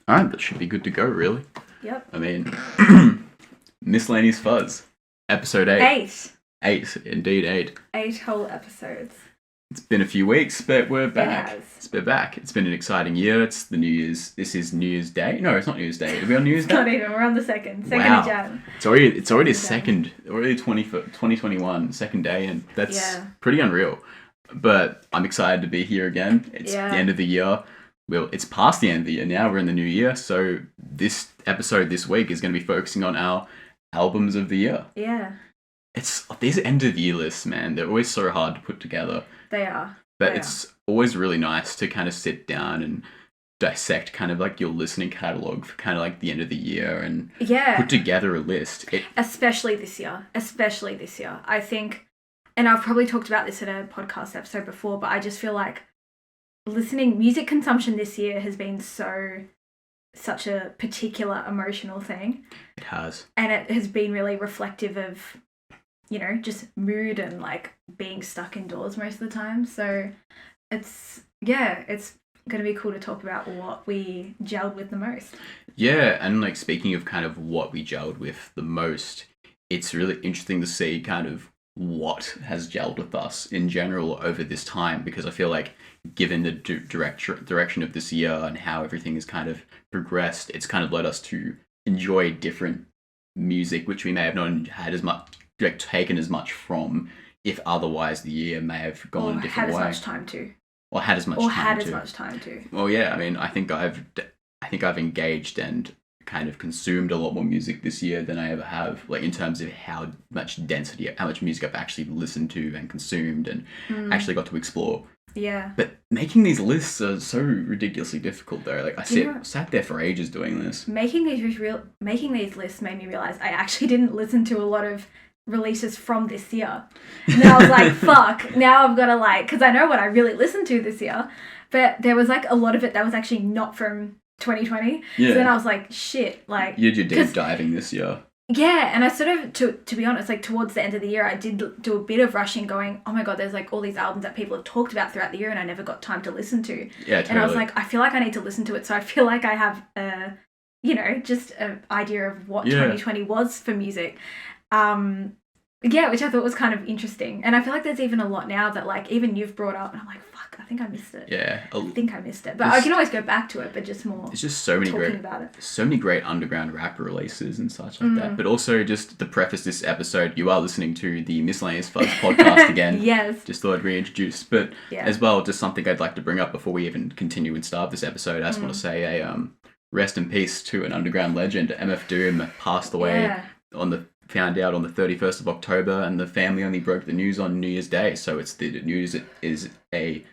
All right, that should be good to go, really. Yep. I mean, Miscellaneous Fuzz, episode 8. 8. 8, indeed 8. 8 whole episodes. It's been a few weeks, but we're back. It has. We're back. It's been an exciting year. It's the New Year's. This is New Year's Day. No, it's not New Year's Day. Are we on New Year's Day? Not even. We're on the 2nd. 2nd Wow. of Jan. It's already second. Already 2021 second day, and that's pretty unreal. But I'm excited to be here again. It's the end of the year. Well, it's past the end of the year now. We're in the new year. So this episode this week is going to be focusing on our albums of the year. Yeah. It's these end of year lists, man. They're always so hard to put together. They are. But it's always really nice to kind of sit down and dissect kind of like your listening catalogue for kind of like the end of the year and put together a list. Especially this year. I think, and I've probably talked about this in a podcast episode before, but I just feel like music consumption this year has been such a particular emotional thing. It has. And it has been really reflective of, just mood and like being stuck indoors most of the time. So it's going to be cool to talk about what we gelled with the most. Yeah, and like speaking of kind of what we gelled with the most, it's really interesting to see kind of what has gelled with us in general over this time, because I feel like given the direction of this year and how everything has kind of progressed, it's kind of led us to enjoy different music which we may have not had as much taken as much from if otherwise the year may have gone a different way. Had as much time to. Or had as much time to. Well, yeah, I mean, I think I've engaged and kind of consumed a lot more music this year than I ever have, like in terms of how much music I've actually listened to and consumed and actually got to explore. Yeah. But making these lists are so ridiculously difficult though. Like I sat there for ages doing this. Making these lists made me realize I actually didn't listen to a lot of releases from this year. And then I was like, fuck, now I've got to because I know what I really listened to this year, but there was like a lot of it that was actually not from 2020. Yeah. So then I was like, shit, like... You did deep diving this year. Yeah, and I sort of, to be honest, like towards the end of the year, I did do a bit of rushing going, oh my God, there's like all these albums that people have talked about throughout the year and I never got time to listen to. Yeah, totally. And I was like, I feel like I need to listen to it. So I feel like I have, just an idea of what 2020 was for music. Which I thought was kind of interesting. And I feel like there's even a lot now that like even you've brought up and I'm like, fuck, I think I missed it. Yeah. I think I missed it. But I can always go back to it, but just more. It's just so many great underground rap releases and such like that. But also just to preface this episode, you are listening to the Miscellaneous Fuzz podcast again. Yes. Just thought I'd reintroduce. But as well, just something I'd like to bring up before we even continue and start this episode. I just want to say a rest in peace to an underground legend. MF Doom passed away found out on the 31st of October, and the family only broke the news on New Year's Day. So it's the news is a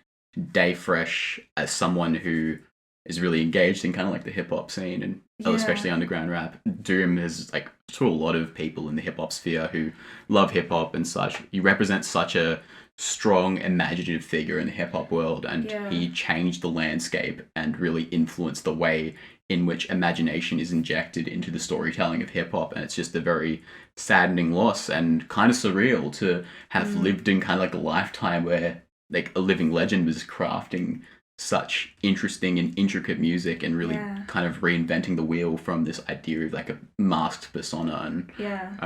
day fresh as someone who is really engaged in kind of like the hip hop scene and especially underground rap. Doom has like to a lot of people in the hip hop sphere who love hip hop and such. He represents such a strong, imaginative figure in the hip hop world, and he changed the landscape and really influenced the way in which imagination is injected into the storytelling of hip hop. And it's just a very saddening loss and kind of surreal to have lived in kind of like a lifetime where like a living legend was crafting such interesting and intricate music and really kind of reinventing the wheel from this idea of like a masked persona. And it's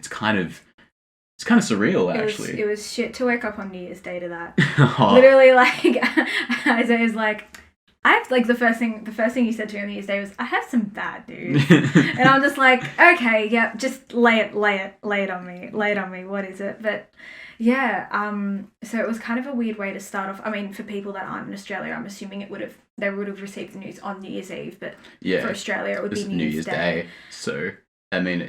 kind of surreal, actually. It was shit to wake up on New Year's Day to that. Literally, like, Isaiah's like, I have, like, the first thing you said to me on New Year's Day was, I have some bad news. And I'm just like, okay, yeah, just lay it on me. What is it? But so it was kind of a weird way to start off. I mean, for people that aren't in Australia, I'm assuming they would have received the news on New Year's Eve, but for Australia, it would be New Year's Day. So, I mean,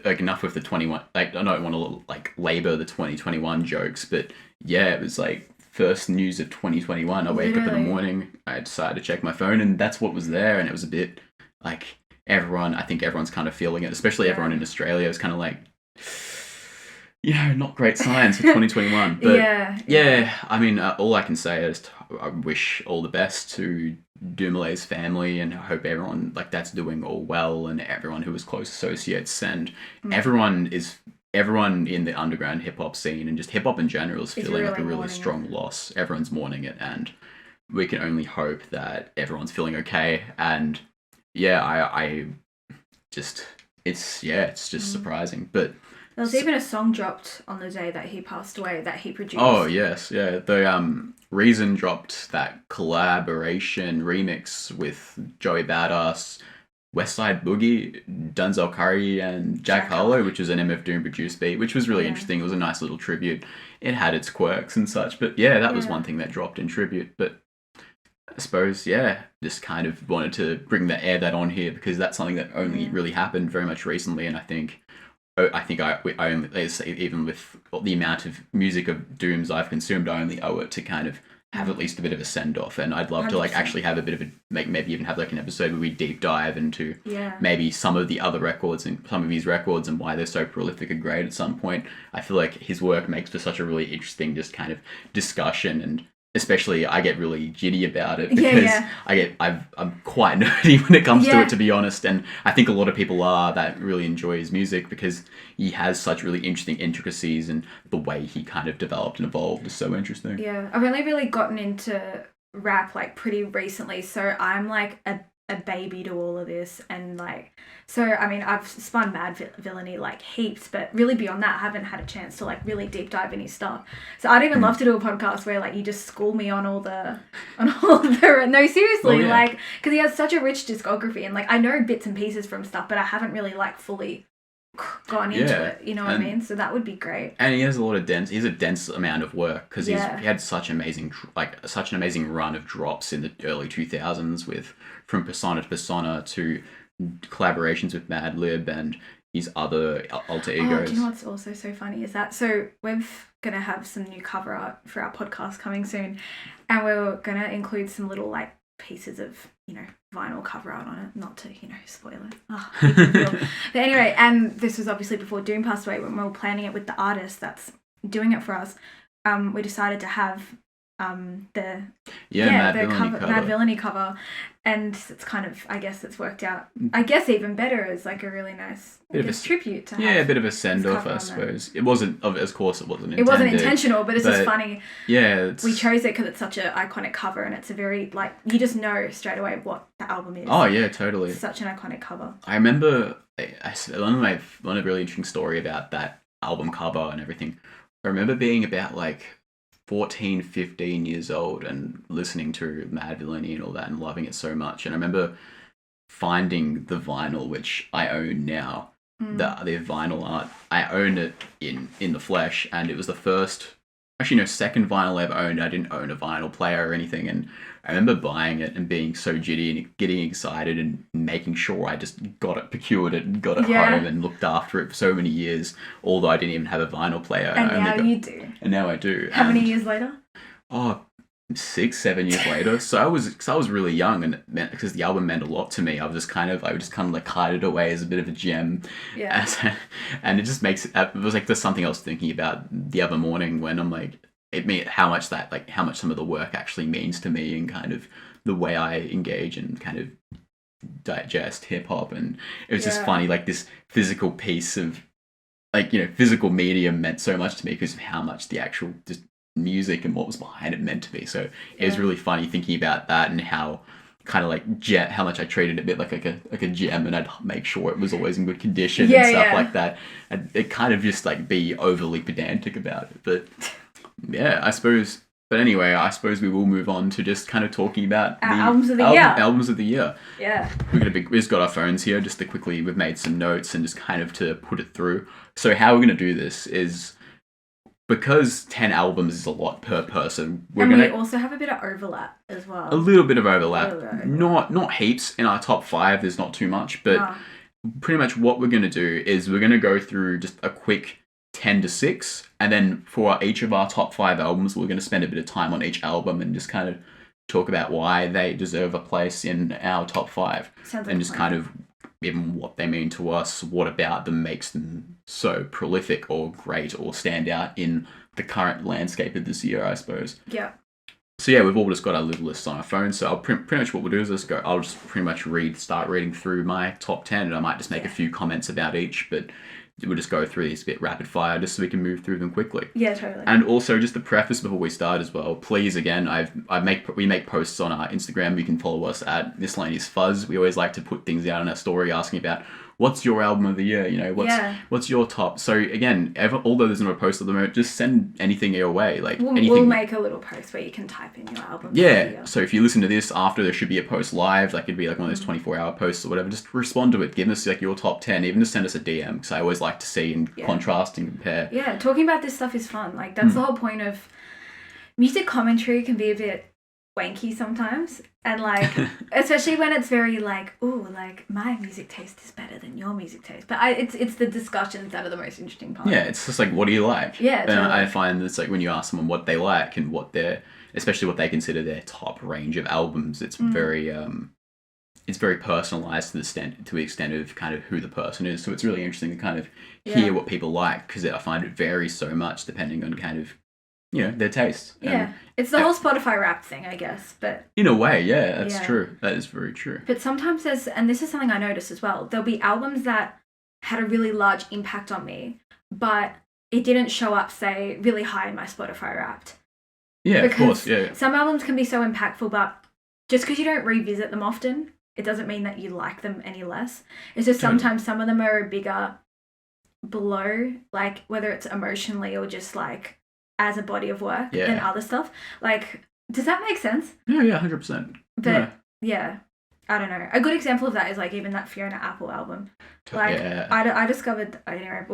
enough with the 21, like, I don't want to, like, labour the 2021 jokes, but yeah, it was, like, first news of 2021. I wake up in the morning, I decided to check my phone, and that's what was there, and it was a bit, like, I think everyone's kind of feeling it, especially everyone in Australia is kind of like, not great signs for 2021. But I mean, all I can say is I wish all the best to Dumoulin family, and I hope everyone like that's doing all well, and everyone who was close associates, and everyone in the underground hip hop scene and just hip hop in general is feeling like a really strong loss. Everyone's mourning it, and we can only hope that everyone's feeling okay. And yeah, I just, it's just surprising. But there was even a song dropped on the day that he passed away that he produced. Oh yes, yeah. The Reason dropped that collaboration remix with Joey Badass, Westside Boogie, Denzel Curry, and Jack Harlow, which was an MF Doom produced beat, which was really interesting. It was a nice little tribute. It had its quirks and such, but yeah, that was one thing that dropped in tribute. But I suppose, just kind of wanted to bring that on here because that's something that only really happened very much recently, and I think I only, let's say, even with the amount of music of Dooms I've consumed, I only owe it to kind of have at least a bit of a send off, and I'd love 100%. To like actually have a bit of a maybe even have like an episode where we deep dive into maybe some of the other records and some of his records and why they're so prolific and great at some point. I feel like his work makes for such a really interesting just kind of discussion, and especially I get really giddy about it because I'm quite nerdy when it comes to it, to be honest, and I think a lot of people are that really enjoy his music because he has such really interesting intricacies, and the way he kind of developed and evolved is so interesting. Yeah, I've only really gotten into rap like pretty recently, so I'm like a baby to all of this, and like, so I mean, I've spun Mad Villainy like heaps, but really beyond that I haven't had a chance to like really deep dive in his stuff. So I'd even love to do a podcast where like you just school me on all the no, seriously, like, because he has such a rich discography, and like I know bits and pieces from stuff, but I haven't really like fully gone into it, you know what I mean? So that would be great. And he has a dense amount of work because he had such an amazing run of drops in the early 2000s with from Persona to Persona to collaborations with Madlib and his other alter egos. Do you know what's also so funny is that, so we're going to have some new cover art for our podcast coming soon, and we're going to include some little like pieces of, you know, vinyl cover art on it, not to, you know, spoil it. But anyway, and this was obviously before Doom passed away. When we were planning it with the artist that's doing it for us, we decided to have the Mad Villainy cover, and it's kind of, I guess it's worked out, I guess, even better as like a really nice tribute to a bit of a send off, I suppose. It wasn't, of course, it wasn't intended. It wasn't intentional, but it's just funny. Yeah, we chose it because it's such an iconic cover, and it's a very like, you just know straight away what the album is. Oh yeah, totally. It's such an iconic cover. I remember one really interesting story about that album cover and everything. I remember being about like 14, 15 years old and listening to Mad Villainy and all that and loving it so much. And I remember finding the vinyl, which I own now, the vinyl art. I owned it in the flesh, and it was the second vinyl I ever owned. I didn't own a vinyl player or anything, and I remember buying it and being so giddy and getting excited and making sure I just procured it and got it home and looked after it for so many years, although I didn't even have a vinyl player. And now you do. And now I do. How many years later? 6, 7 years later. So I was really young, and because the album meant a lot to me, I would just kind of like hide it away as a bit of a gem. Yeah. And it just makes it was like there's something else thinking about the other morning when I'm like, how much some of the work actually means to me, and kind of the way I engage and kind of digest hip hop. And it was just funny, like this physical piece of, like, you know, physical medium meant so much to me because of how much the actual just music and what was behind it meant to me. So it was really funny thinking about that, and how kind of like how much I treated it a bit like a gem, and I'd make sure it was always in good condition and stuff like that. And it kind of just like be overly pedantic about it, but yeah, I suppose. But anyway, I suppose we will move on to just kind of talking about the albums of the year. Albums of the year. Yeah. We've just got our phones here just to quickly, we've made some notes and just kind of to put it through. So how we're going to do this is, because 10 albums is a lot per person, we also have a bit of overlap as well. A little bit of overlap. Not heaps. In our top 5, there's not too much, but pretty much what we're going to do is we're going to go through just a quick 10 to 6, and then for each of our top 5 albums, we're going to spend a bit of time on each album and just kind of talk about why they deserve a place in our top 5. And just kind of even what they mean to us, what about them makes them so prolific or great or stand out in the current landscape of this year, I suppose. Yeah. So yeah, we've all just got our little lists on our phones. So pretty much what we'll do is I'll just pretty much start reading through my top 10, and I might just make a few comments about each, but we'll just go through these a bit rapid fire just so we can move through them quickly. Yeah, totally. And also, just the preface before we start as well, please, again, we make posts on our Instagram. You can follow us at Miscellaneous Fuzz. We always like to put things out in our story asking about what's your album of the year, you know, what's your top. So again, although there's no post at the moment, just send anything your way. Like we'll make a little post where you can type in your album. Yeah. So if you listen to this after, there should be a post live. Like it'd be like one of those 24-hour posts or whatever. Just respond to it. Give us like your top 10. Even just send us a DM, because I always like to see and contrast and compare. Yeah, talking about this stuff is fun. Like that's the whole point of music commentary. Can be a bit wanky sometimes, and like especially when it's very like, ooh, like my music taste is better than your music taste, but it's the discussions that are the most interesting part. Yeah, it's just like, what do you like? Yeah, totally. And I find it's like when you ask someone what they like and especially what they consider their top range of albums, it's very personalized to the extent of kind of who the person is. So it's really interesting to kind of hear what people like, because I find it varies so much depending on kind of, you know, their taste. Yeah. It's the whole Spotify Wrapped thing, I guess. But in a way, yeah, that's true. That is very true. But sometimes and this is something I noticed as well, there'll be albums that had a really large impact on me, but it didn't show up, say, really high in my Spotify Wrapped. Yeah, because of course, yeah. Some albums can be so impactful, but just because you don't revisit them often, it doesn't mean that you like them any less. It's just sometimes some of them are a bigger blow, like whether it's emotionally or just like as a body of work than other stuff. Like, does that make sense? Yeah, 100%. But yeah, I don't know. A good example of that is like even that Fiona Apple album. Like I discovered, anyway,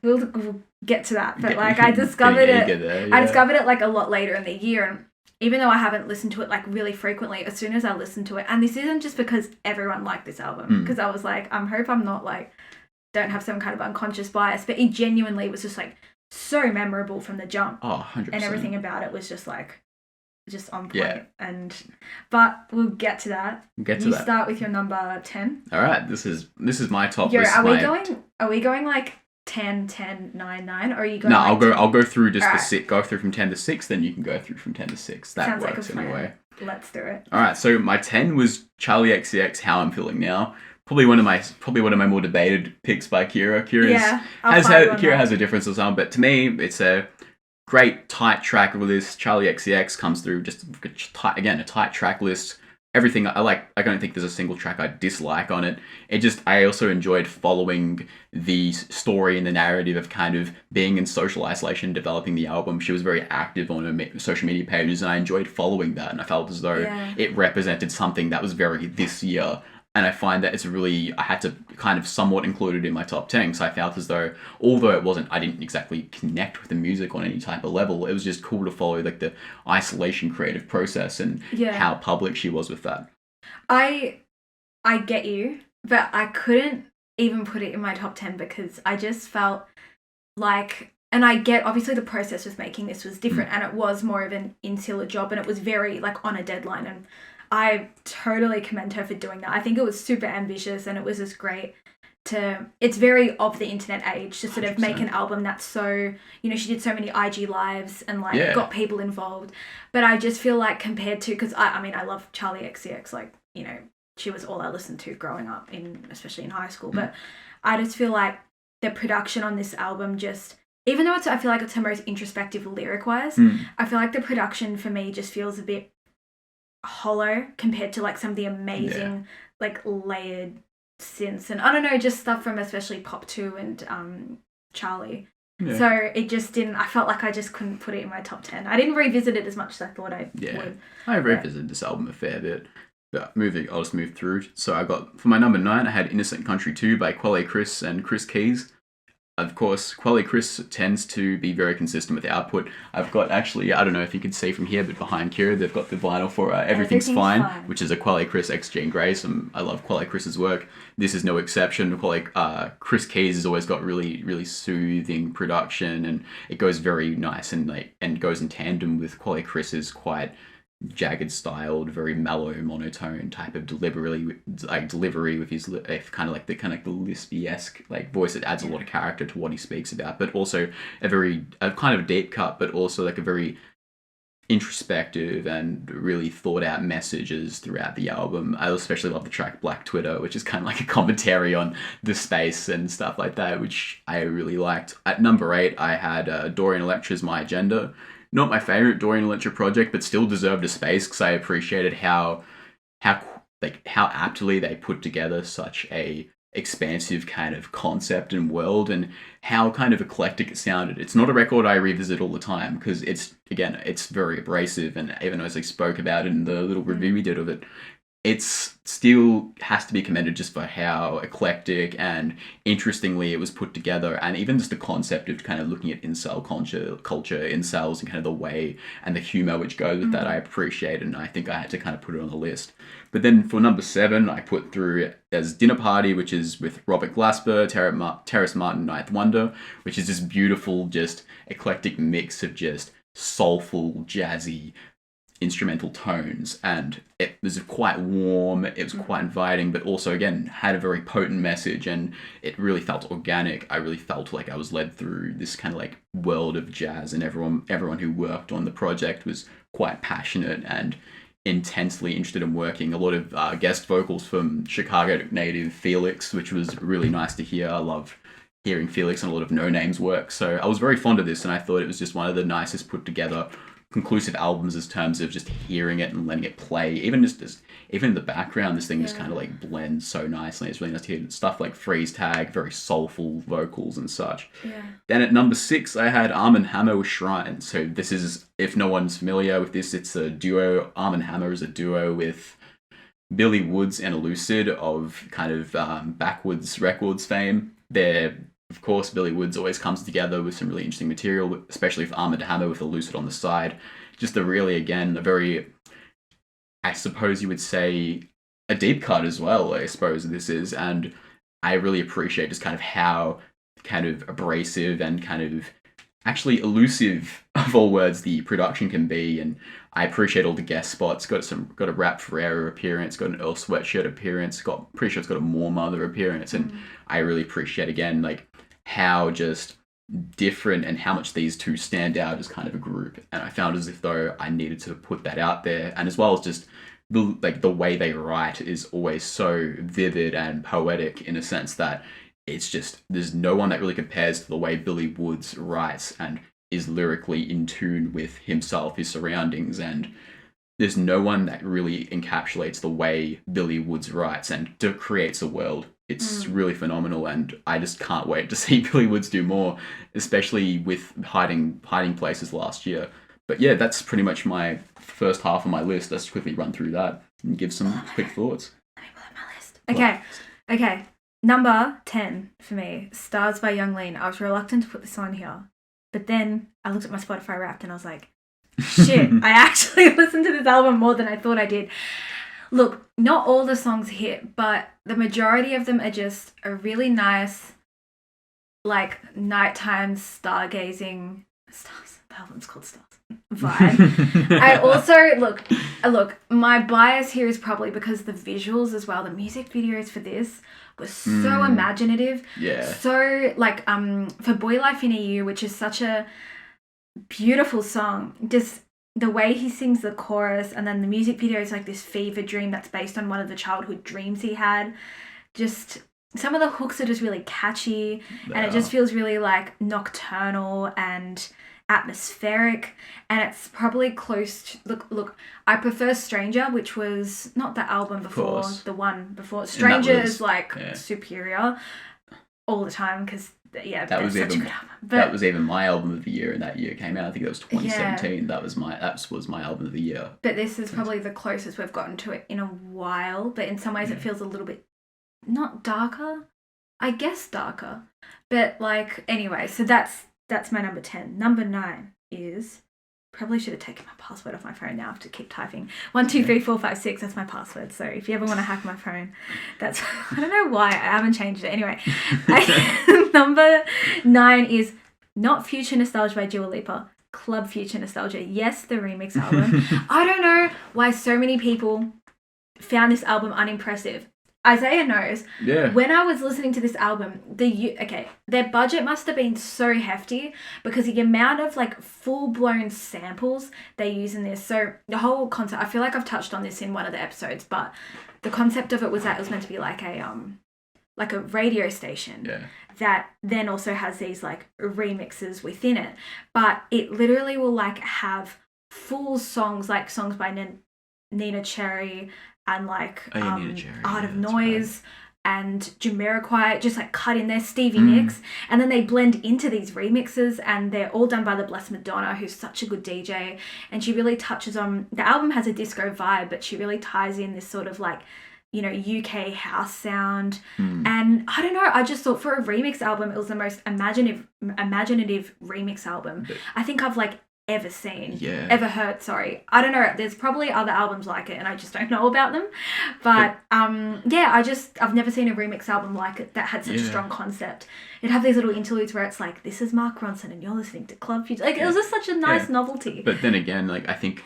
we'll get to that. But like I discovered it. I discovered it like a lot later in the year, and even though I haven't listened to it like really frequently, as soon as I listened to it, and this isn't just because everyone liked this album, because I was like, I hope I'm not like, don't have some kind of unconscious bias, but it genuinely was just like so memorable from the jump. Oh, 100%. And everything about it was just like, just on point. Yeah. But we'll get to that. You start with your number 10. All right, this is my top list. Are we going like 10, 10, 9, 9, or are you going? No, I'll go through just the 6. Go through from 10 to 6, then you can go through from 10 to 6. That sounds works like anyway. Let's do it. All right, so my 10 was Charlie XCX, How I'm Feeling Now. Probably one of my more debated picks by Kira. Kira has a difference or something, but to me, it's a great tight track list. Charlie XCX comes through just a tight track list. Everything I like. I don't think there's a single track I dislike on it. I also enjoyed following the story and the narrative of kind of being in social isolation, developing the album. She was very active on her social media pages, and I enjoyed following that. And I felt as though it represented something that was very this year. And I find that I had to kind of somewhat include it in my top 10. So I felt as though, although I didn't exactly connect with the music on any type of level, it was just cool to follow like the isolation creative process and how public she was with that. I get you, but I couldn't even put it in my top 10 because I just felt like, and I get, obviously the process with making this was different and it was more of an insular job and it was very like on a deadline, and I totally commend her for doing that. I think it was super ambitious and it was just great it's very of the internet age to sort of 100%. Make an album that's so, you know, she did so many IG lives and like got people involved. But I just feel like compared to, because I mean, I love Charlie XCX, like, you know, she was all I listened to growing up, especially in high school. But I just feel like the production on this album just, even though I feel like it's her most introspective lyric-wise, I feel like the production for me just feels a bit hollow compared to like some of the amazing like layered synths and I don't know, just stuff from especially Pop 2 and Charlie. So it just didn't, I felt like I just couldn't put it in my top 10. I didn't revisit it as much as I thought I would. I revisited this album a fair bit. But I'll just move through. So I got, for my number 9, I had Innocent Country 2 by Quelle Chris and Chris Keys. Of course, Quelle Chris tends to be very consistent with the output. I've got actually, I don't know if you can see from here, but behind Kira, they've got the vinyl for Everything's Fine, which is a Quelle Chris X Jean Grace. I love Quelle Chris's work. This is no exception. Chris Keys has always got really, really soothing production, and it goes very nice and goes in tandem with Quelle Chris's quite jagged styled, very mellow monotone type of delivery with his kind of like the lispy-esque like voice that adds a lot of character to what he speaks about, but also a kind of deep cut, but also like a very introspective and really thought out messages throughout the album. I especially love the track Black Twitter, which is kind of like a commentary on the space and stuff like that, which I really liked. At number 8, I had Dorian Electra's My Agenda. Not my favorite Dorian Electra project, but still deserved a space because I appreciated how aptly they put together such a expansive kind of concept and world, and how kind of eclectic it sounded. It's not a record I revisit all the time because it's very abrasive, and even as I spoke about it in the little review we did of it, it's still has to be commended just for how eclectic and interestingly it was put together, and even just the concept of kind of looking at incel culture, incels, and kind of the way and the humor which goes with that, I appreciate, and I think I had to kind of put it on the list. But then for number 7, I put through as Dinner Party, which is with Robert Glasper, Terrace Martin, Ninth Wonder, which is this beautiful, just eclectic mix of just soulful, jazzy, instrumental tones, and it was quite warm, it was quite inviting, but also again had a very potent message, and it really felt organic. I really felt like I was led through this kind of like world of jazz, and everyone who worked on the project was quite passionate and intensely interested in working. A lot of guest vocals from Chicago native Felix, which was really nice to hear. I love hearing Felix and a lot of No Names work, so I was very fond of this, and I thought it was just one of the nicest put together conclusive albums in terms of just hearing it and letting it play. Even in the background, this thing just kind of like blends so nicely. It's really nice to hear stuff like Freeze Tag, very soulful vocals and such. Yeah. Then at number 6, I had Arm & Hammer with Shrine. So this is, if no one's familiar with this, it's a duo. Arm & Hammer is a duo with Billy Woods and Elucid of kind of Backwoods Records fame. Of course, Billy Woods always comes together with some really interesting material, especially with Armored Hammer with Elucid on the side. Just a very, I suppose you would say, a deep cut as well, I suppose this is. And I really appreciate just kind of how kind of abrasive and kind of actually elusive, of all words, the production can be. And I appreciate all the guest spots. Got a R.A.P Ferreira appearance, got an Earl Sweatshirt appearance, pretty sure it's got a More Mother appearance, and I really appreciate again like how just different and how much these two stand out as kind of a group. And I found as if though I needed to put that out there, and as well as just the way they write is always so vivid and poetic in a sense that it's just there's no one that really compares to the way Billy Woods writes and is lyrically in tune with himself, his surroundings, and there's no one that really encapsulates the way Billy Woods writes and creates a world. It's really phenomenal, and I just can't wait to see Billy Woods do more, especially with Hiding Places last year. But yeah, that's pretty much my first half of my list. Let's quickly run through that and give some quick thoughts. Let me pull up my list. Okay. Number 10 for me, Stars by Young Lean. I was reluctant to put this on here, but then I looked at my Spotify Wrapped and I was like, shit, I actually listened to this album more than I thought I did. Look, not all the songs hit, but the majority of them are just a really nice, like, nighttime stargazing stars. The album's called Stars. Vibe. I also look. My bias here is probably because the visuals as well. The music videos for this were so imaginative. Yeah. So like for Boy Life in EU, which is such a beautiful song, just the way he sings the chorus, and then the music video is like this fever dream that's based on one of the childhood dreams he had. Just some of the hooks are just really catchy, and it just feels really like nocturnal and atmospheric, and it's probably close to, look, I prefer Stranger, which was not the album before, the one before. Stranger is like superior all the time because that was such a good album. But that was even my album of the year, and that year came out. I think it was 2017. That was my album of the year. But this is probably the closest we've gotten to it in a while. But in some ways, it feels a little bit not darker, I guess darker. But like anyway, so that's my number 10. Number 9 is, probably should have taken my password off my phone now. I have to keep typing. 1, 2, 3, 4, 5, 6. That's my password. So if you ever want to hack my phone, that's I don't know why I haven't changed it. Anyway, number 9 is not Future Nostalgia by Dua Lipa. Club Future Nostalgia. Yes, the remix album. I don't know why so many people found this album unimpressive. Isaiah knows. Yeah. When I was listening to this album, their budget must have been so hefty because the amount of like full-blown samples they use in this. So the whole concept, I feel like I've touched on this in one of the episodes, but the concept of it was that it was meant to be like a radio station that then also has these like remixes within it. But it literally will like have full songs, like songs by Nina Cherry and like Art of Noise and Jamiroquai, just like cut in there, Stevie Nicks, and then they blend into these remixes, and they're all done by the Blessed Madonna, who's such a good DJ, and she really touches on, the album has a disco vibe, but she really ties in this sort of like, you know, UK house sound. And I don't know, I just thought for a remix album, it was the most imaginative remix album I think I've like ever heard, sorry. I don't know, there's probably other albums like it and I just don't know about them, but I've never seen a remix album like it that had such a strong concept. It'd have these little interludes where it's like, this is Mark Ronson and you're listening to Club Future, like it was just such a nice novelty. But then again, like I think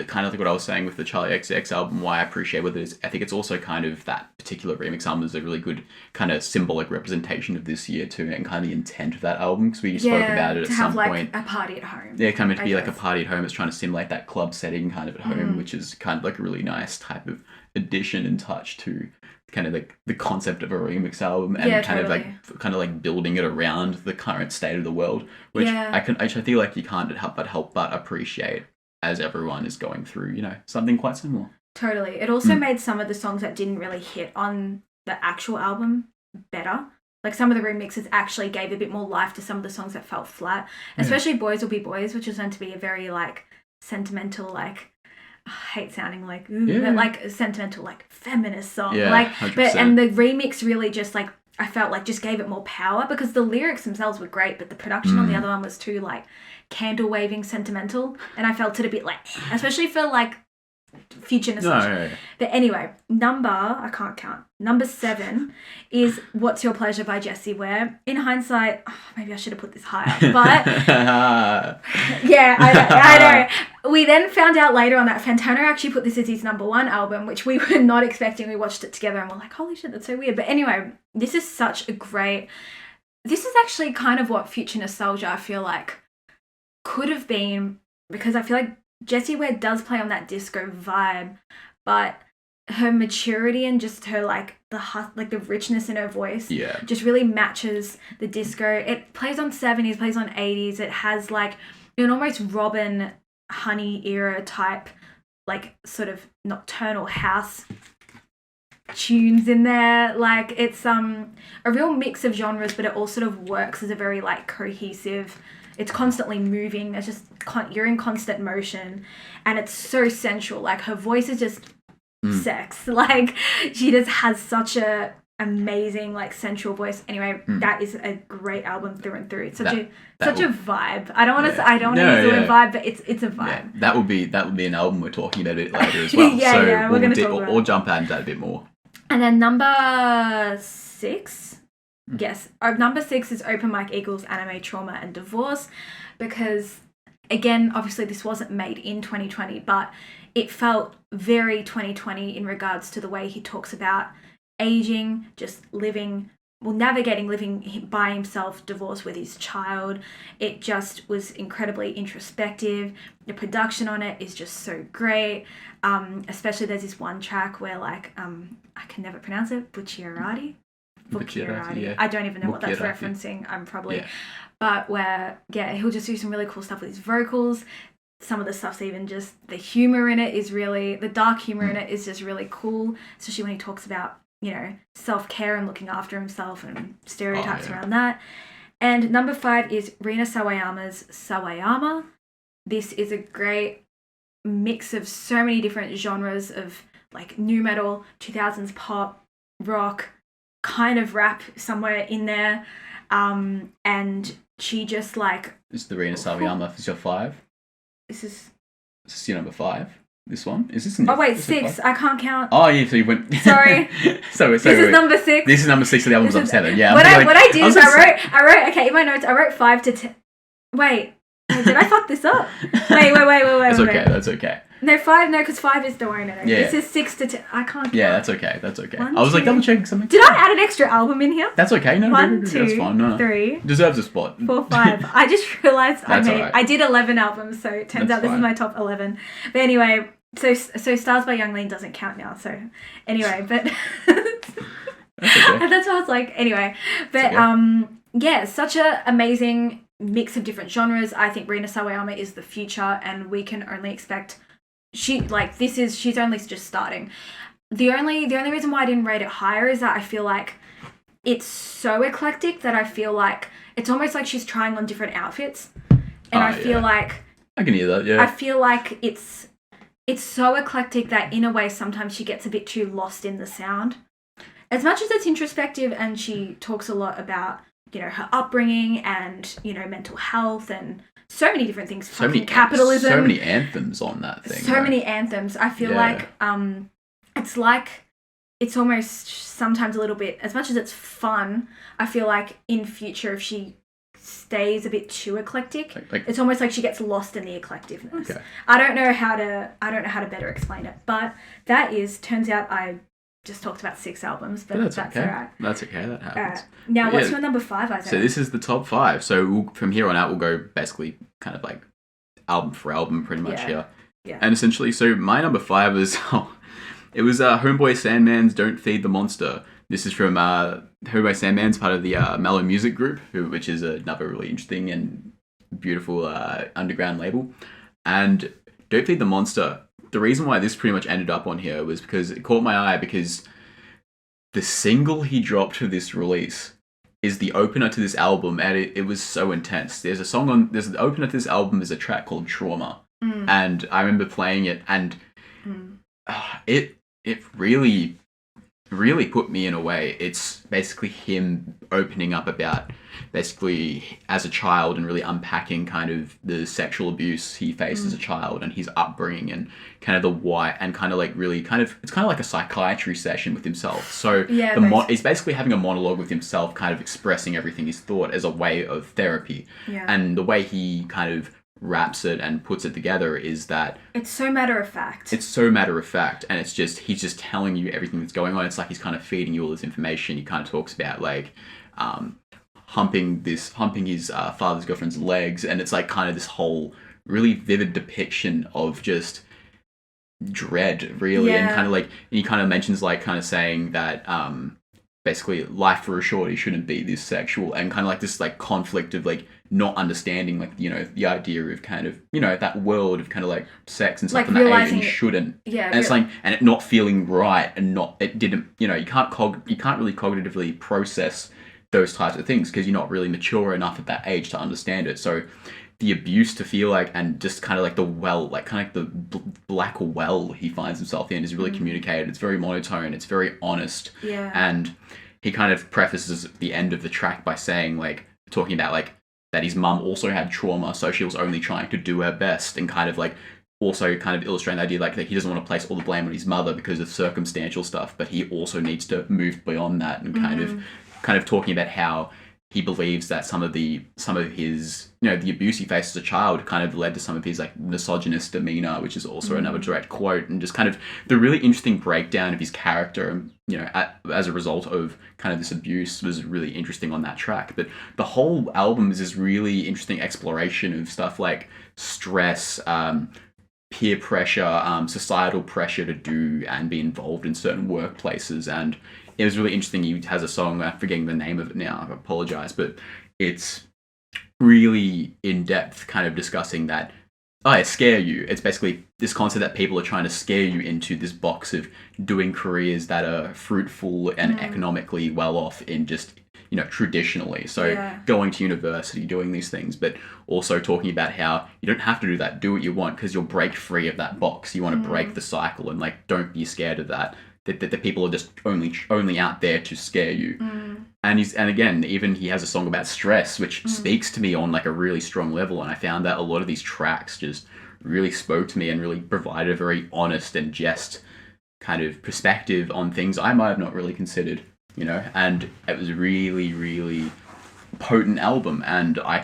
kind of like what I was saying with the Charlie XX album, why I appreciate with it is I think it's also kind of that particular remix album is a really good kind of symbolic representation of this year too, and kind of the intent of that album, because we spoke about it at some point. A party at home. Yeah, kind of meant to be like a party at home. It's trying to simulate that club setting kind of at home, which is kind of like a really nice type of addition and touch to kind of like the concept of a remix album, and kind of like building it around the current state of the world, which I feel like you can't help but appreciate as everyone is going through, you know, something quite similar. Totally. It also made some of the songs that didn't really hit on the actual album better. Like some of the remixes actually gave a bit more life to some of the songs that felt flat, especially Boys Will Be Boys, which was meant to be a very like sentimental, like I hate sounding like but like sentimental, like feminist song. Like 100%. And the remix really just like, I felt like just gave it more power, because the lyrics themselves were great, but the production on the other one was too like candle waving sentimental, and I felt it a bit like, especially for like future nostalgia. But anyway, I can't count. Number 7 is What's Your Pleasure by Jessie Ware. In hindsight, maybe I should have put this higher, but I know. We then found out later on that Fantano actually put this as his number 1 album, which we were not expecting. We watched it together and we're like, holy shit, that's so weird. But anyway, this is this is actually kind of what future nostalgia I feel like could have been, because I feel like Jessie Ware does play on that disco vibe, but her maturity and just her like the richness in her voice just really matches the disco. It plays on 70s, plays on 80s. It has like an almost Robin Honey era type, like sort of nocturnal house tunes in there. Like it's a real mix of genres, but it all sort of works as a very like cohesive. It's constantly moving. It's just you're in constant motion, and it's so sensual. Like her voice is just sex. Like she just has such a amazing like sensual voice. Anyway, that is a great album through and through. It's such a vibe. I don't want to use the word vibe, but it's a vibe. Yeah. That would be an album we're talking about a bit later as well. We're going to talk about it. Or jump out into that a bit more. And then number 6. Yes, number 6 is Open Mike Eagles, Anime Trauma and Divorce, because again, obviously this wasn't made in 2020, but it felt very 2020 in regards to the way he talks about aging, just navigating living by himself, divorced with his child. It just was incredibly introspective. The production on it is just so great. Especially there's this one track where like, I can never pronounce it, Bucciarati. I don't even know what that's referencing. I'm probably, but where he'll just do some really cool stuff with his vocals. Some of the stuff's even just the humor in it is really, the dark humor in it is just really cool, especially when he talks about, you know, self-care and looking after himself and stereotypes around that. And number 5 is Rina Sawayama's Sawayama. This is a great mix of so many different genres of like new metal, 2000s pop, rock, kind of rap somewhere in there, and she just like... Is the Rina Sawayama is your 5? This is your number 5? This one? Is this... 6. I can't count. Oh, yeah, so you went... Sorry. so this is number 6. This is number 6, so the album's number 7. Yeah. What I did is I wrote, okay, in my notes, I wrote 5 to 10. Wait, did I fuck this up? Wait. That's okay. No, 5, no, because 5 is the one. No. Yeah. This is 6 to 10. I can't count. Yeah, that's okay. That's okay. 1, I was 2. like double checking something. Did I add an extra album in here? That's okay. No, 1, 2, that's fine. No. 3. Deserves a spot. 4, 5. I just realised right. I did 11 albums, so it turns out this is my top 11. But anyway, so Stars by Young Lean doesn't count now. So anyway, but that's okay. That's what I was like. Anyway, but yeah, such a amazing mix of different genres. I think Rina Sawayama is the future, and we can only expect she's only just starting. The only reason why I didn't rate it higher is that I feel like it's so eclectic that I feel like it's almost like she's trying on different outfits, and I feel like I can hear that. Yeah, I feel like it's so eclectic that in a way sometimes she gets a bit too lost in the sound. As much as it's introspective and she talks a lot about, you know, her upbringing and, you know, mental health and so many different things. So many capitalism. So many anthems on that thing. So many anthems. I feel like it's almost sometimes a little bit, as much as it's fun, I feel like in future if she stays a bit too eclectic, it's almost like she gets lost in the eclecticness. Okay. I don't know how to better explain it, but turns out I just talked about 6 albums, but that's okay. All right. That's okay. That happens. Now, what's your number 5, Isaiah? So this is the top 5. So from here on out, we'll go basically kind of like album for album, pretty much here. Yeah. And essentially, so my number 5 is it was Homeboy Sandman's "Don't Feed the Monster." This is from Homeboy Sandman's part of the Mellow Music Group, which is another really interesting and beautiful underground label. And "Don't Feed the Monster." The reason why this pretty much ended up on here was because it caught my eye because the single he dropped for this release is the opener to this album, and it was so intense. There's the opener to this album is a track called Trauma, and I remember playing it, and it really put me in a way. It's basically him opening up about basically as a child and really unpacking kind of the sexual abuse he faced as a child and his upbringing and kind of the why, and kind of like really kind of it's kind of like a psychiatry session with himself. So he's basically having a monologue with himself, kind of expressing everything he's thought as a way of therapy. And the way he kind of wraps it and puts it together is that it's so matter of fact. And it's just he's just telling you everything that's going on. It's like he's kind of feeding you all this information. He kind of talks about like humping his father's girlfriend's legs, and it's like kind of this whole really vivid depiction of just dread, really. And kind of like he kind of mentions like kind of saying that basically life for a shorty shouldn't be this sexual, and kind of like this like conflict of like not understanding like, you know, the idea of kind of, you know, that world of kind of like sex and stuff, like, and that age and shouldn't, and it's like, and it not feeling right, and it didn't, you know, you can't really cognitively process those types of things because you're not really mature enough at that age to understand it. So the abuse to feel like, and just kind of like the well, like kind of like the black well he finds himself in is really communicated. It's very monotone. It's very honest. And he kind of prefaces the end of the track by saying like, talking about like that his mum also had trauma, so she was only trying to do her best, and kind of like also kind of illustrating the idea like that he doesn't want to place all the blame on his mother because of circumstantial stuff, but he also needs to move beyond that, and kind of talking about how he believes that some of his, you know, the abuse he faced as a child kind of led to some of his like misogynist demeanor, which is also another direct quote, and just kind of the really interesting breakdown of his character, and, you know, as a result of kind of this abuse was really interesting on that track. But the whole album is this really interesting exploration of stuff like stress, peer pressure, societal pressure to do and be involved in certain workplaces. And it was really interesting. He has a song, I'm forgetting the name of it now, I apologize, but it's really in-depth kind of discussing that, scare you. It's basically this concept that people are trying to scare you into this box of doing careers that are fruitful and economically well off in just, you know, traditionally. So going to university, doing these things, but also talking about how you don't have to do that. Do what you want because you'll break free of that box. You want to break the cycle, and like, don't be scared of that. That the people are just only out there to scare you. And again, even he has a song about stress, which speaks to me on like a really strong level. And I found that a lot of these tracks just really spoke to me and really provided a very honest and just kind of perspective on things I might have not really considered, you know. And it was really, really potent album, and I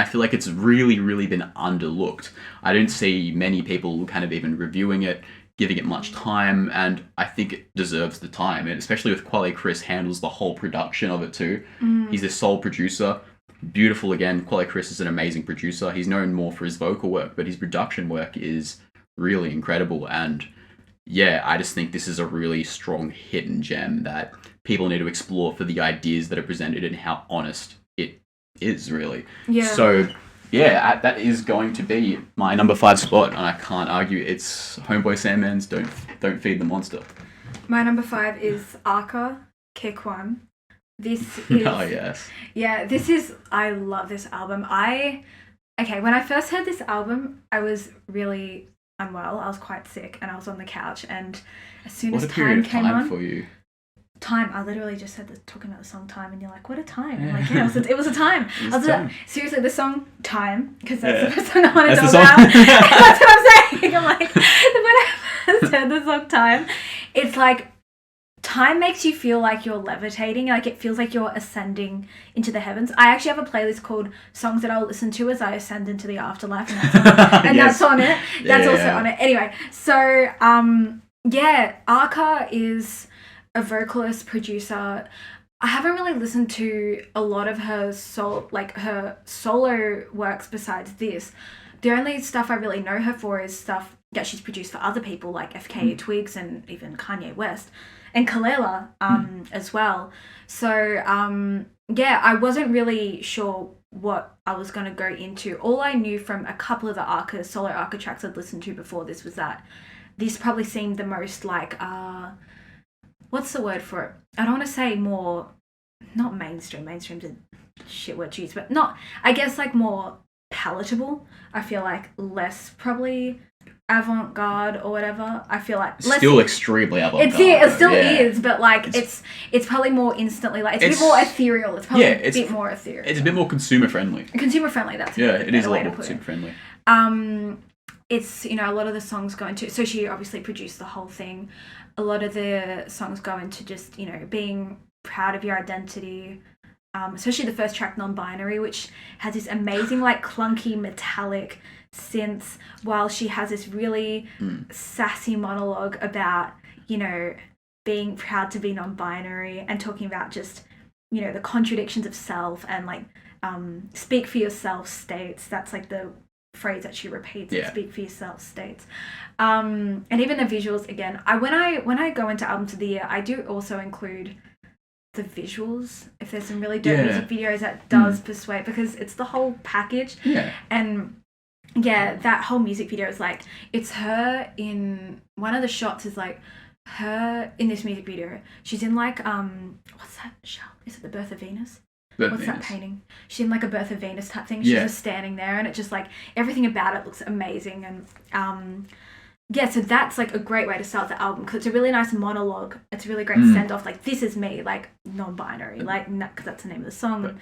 feel like it's really, really been underlooked. I don't see many people kind of even reviewing it, giving it much time, and I think it deserves the time, and especially with Quelle Chris handles the whole production of it too. He's the sole producer. Beautiful again. Quelle Chris is an amazing producer. He's known more for his vocal work, but his production work is really incredible, and yeah, I just think this is a really strong hidden gem that people need to explore for the ideas that are presented and how honest it is, really. Yeah. So, yeah, that is going to be my number 5 spot, and I can't argue. It's Homeboy Sandman's Don't Feed the Monster. My number 5 is R.A.P. Kick One. This is... Oh, yes. Yeah, I love this album. When I first heard this album, I was really unwell. I was quite sick, and I was on the couch, and as soon as Time came on... for you? Time, I literally just said talking about the song Time, and you're like, what a time? I'm like, yeah, it was a time. Seriously, the song Time, because that's the first song I wanted to talk about. That's what I'm saying. I'm like, when I first heard the song Time, it's like, time makes you feel like you're levitating, like it feels like you're ascending into the heavens. I actually have a playlist called Songs That I'll Listen To As I Ascend Into the Afterlife, and that's on it. That's also on it. Anyway, so, R.A.P. is a vocalist, producer. I haven't really listened to a lot of her solo works besides this. The only stuff I really know her for is stuff that she's produced for other people like FKA Twigs and even Kanye West and Kalela as well. So I wasn't really sure what I was going to go into. All I knew from a couple of the solo R.A.P. tracks I'd listened to before this was that this probably seemed the most like what's the word for it? I don't want to say more, not mainstream. Mainstream's a shit word to use, but not, I guess like more palatable. I feel like less probably avant-garde or whatever. I feel like less, still extremely avant-garde. It still is, but like it's probably more instantly like it's a bit more ethereal. It's probably a bit more ethereal. It's a bit more consumer friendly. Consumer friendly. That's it is a lot more consumer friendly. It's a lot of the songs go into, so she obviously produced the whole thing. A lot of the songs go into just, being proud of your identity, especially the first track, Non-Binary, which has this amazing, like, clunky, metallic synths, while she has this really sassy monologue about, being proud to be non-binary and talking about just, the contradictions of self and, like, speak for yourself states. That's, like, the phrase that she repeats. Speak for yourself states. And even the visuals again. When I go into albums of the year, I do also include the visuals. If there's some really dope music videos, that does persuade, because it's the whole package. And that whole music video is like, it's her in one of the shots is like her in this music video. She's in like what's that show? Is it The Birth of Venus? What's that painting? She's in like a Birth of Venus type thing. She's just standing there, and it just like everything about it looks amazing. And so that's like a great way to start the album, because it's a really nice monologue. It's a really great send off. Like, this is me, like non-binary, like, because that's the name of the song. But,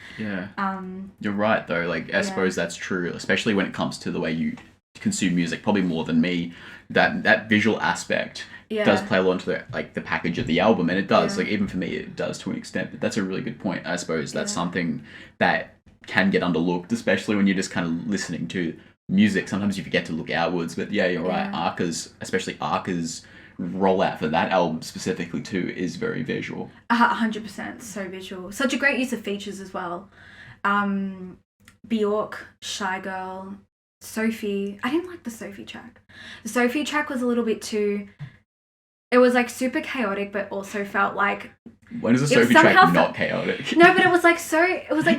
you're right though. Like, I suppose that's true, especially when it comes to the way you consume music. Probably more than me. That visual aspect does play a lot into the package of the album, and it does. Like, even for me, it does to an extent. But that's a really good point. I suppose that's something that can get underlooked, especially when you're just kind of listening to music. Sometimes you forget to look outwards. But you're right. Especially R.A.P.'s rollout for that album specifically too is very visual. 100%, so visual. Such a great use of features as well. Bjork, Shy Girl, Sophie. I didn't like the Sophie track. The Sophie track was a little bit too... It was like super chaotic, but also felt like... When is a Sophie track not chaotic? No, but it was like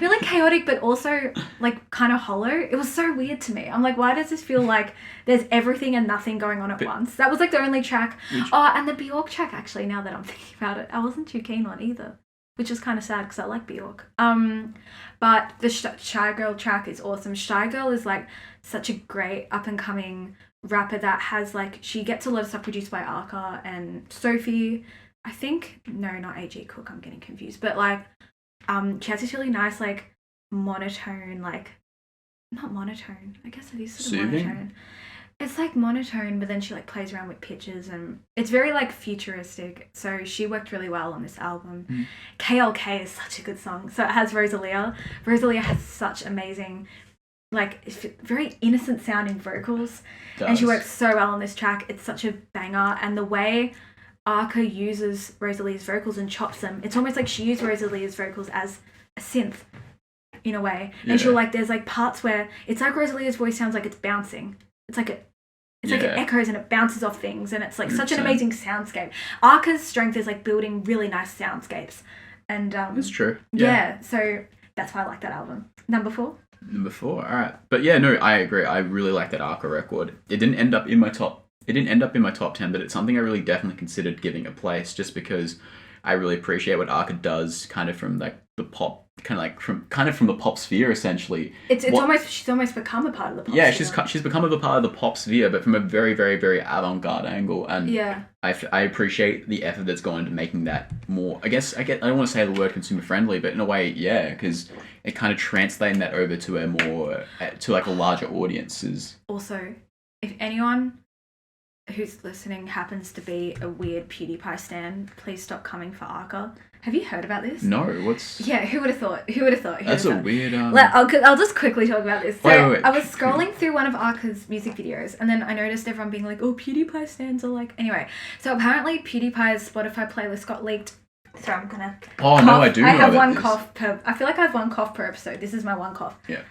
really chaotic, but also like kind of hollow. It was so weird to me. I'm like, why does this feel like there's everything and nothing going on at once? That was like the only track. And the Bjork track, actually, now that I'm thinking about it, I wasn't too keen on either, which is kind of sad because I like Bjork. But the Shy Girl track is awesome. Shy Girl is like such a great up and coming rapper that has like, she gets a lot of stuff produced by R.A.P. and Sophie. I think, no, not A.G. Cook, I'm getting confused. But like, she has this really nice like monotone, like, not monotone, I guess it is sort of monotone. It's like monotone, but then she like plays around with pitches, and it's very like futuristic. So she worked really well on this album. KLK is such a good song. So it has Rosalia. Rosalia has such amazing, like very innocent sounding vocals, and she works so well on this track. It's such a banger, and the way R.A.P uses Rosalia's vocals and chops them, it's almost like she used Rosalia's vocals as a synth in a way. And she'll like, there's like parts where it's like Rosalia's voice sounds like it's bouncing. It's like it echoes and it bounces off things, and it's like 100%. Such an amazing soundscape. R.A.P's strength is like building really nice soundscapes, and that's true. Yeah, so that's why I like that album. Number 4. All right, but yeah, no, I agree. I really like that R.A.P record. It didn't end up in my top 10, but it's something I really definitely considered giving a place, just because I really appreciate what R.A.P does, kind of from like the pop. From the pop sphere, essentially. She's almost become a part of the pop sphere. Yeah, she's become a part of the pop sphere, but from a very, very, very avant-garde angle. And I appreciate the effort that's gone into making that more. I don't want to say the word consumer friendly, but in a way, yeah, because it kind of translating that over to a larger audiences. Also, if anyone who's listening happens to be a weird PewDiePie stan, please stop coming for R.A.P. Have you heard about this? No, what's... Yeah, who would have thought? That's a weird... I'll just quickly talk about this. So wait. I was scrolling through one of R.A.P's music videos, and then I noticed everyone being like, oh, PewDiePie stans are like... Anyway, so apparently PewDiePie's Spotify playlist got leaked. So I'm gonna... Oh, cough. No, I do know I have one this. cough per... I feel like I have one cough per episode. This is my one cough. Yeah.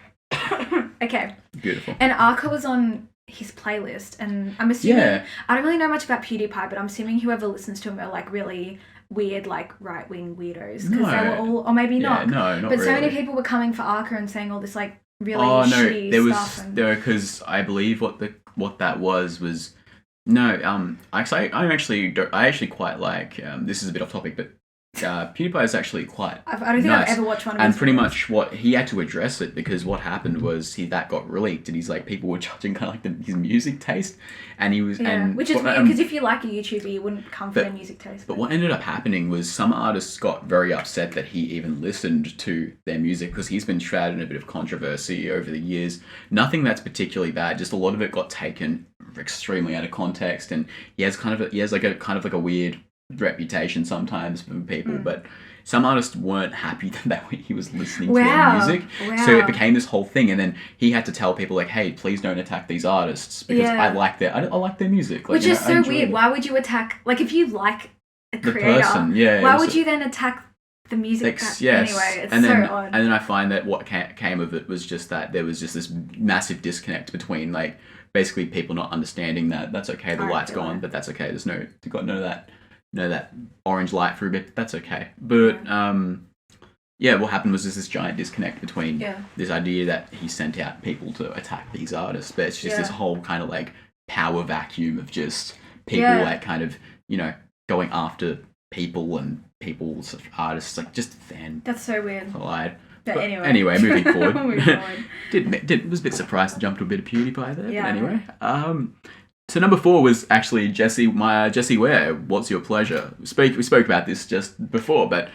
Okay. Beautiful. And R.A.P was on his playlist, and I'm assuming... I don't really know much about PewDiePie, but I'm assuming whoever listens to him are like really... weird, like, right-wing weirdos, because they were all, or maybe not. No, not but really. so many people were coming for R.A.P and saying all this, like, really shitty stuff. Because I believe what that was no. I actually quite like. This is a bit off topic, but PewDiePie is actually quite. I don't think I've ever watched one of his And pretty much what he had to address it, because what happened was that got leaked, and he's like, people were judging kind of like his music taste, and he was which is weird, because if you like a YouTuber, you wouldn't come for their music taste. But what ended up happening was some artists got very upset that he even listened to their music, because he's been shrouded in a bit of controversy over the years. Nothing that's particularly bad, just a lot of it got taken extremely out of context, and he has a weird reputation sometimes for people, but some artists weren't happy that he was listening to their music. So it became this whole thing, and then he had to tell people like, hey, please don't attack these artists, because I like their music. Like, which is so weird. Why would you attack, like, if you like a creator, why would you then attack the music? Anyway, it's odd. And then I find that what came of it was just that there was just this massive disconnect between, like, basically people not understanding that that's okay, the light's gone, but that's okay, you've got none of that orange light for a bit, that's okay. But what happened was this giant disconnect between this idea that he sent out people to attack these artists, but it's just this whole kind of like power vacuum of just people like kind of, going after people and people's artists, like just fan. That's so weird. Collide. But anyway, moving forward. Was a bit surprised to jump to a bit of PewDiePie there, but anyway. So number 4 was actually Jessie Ware, What's Your Pleasure? We spoke about this just before, but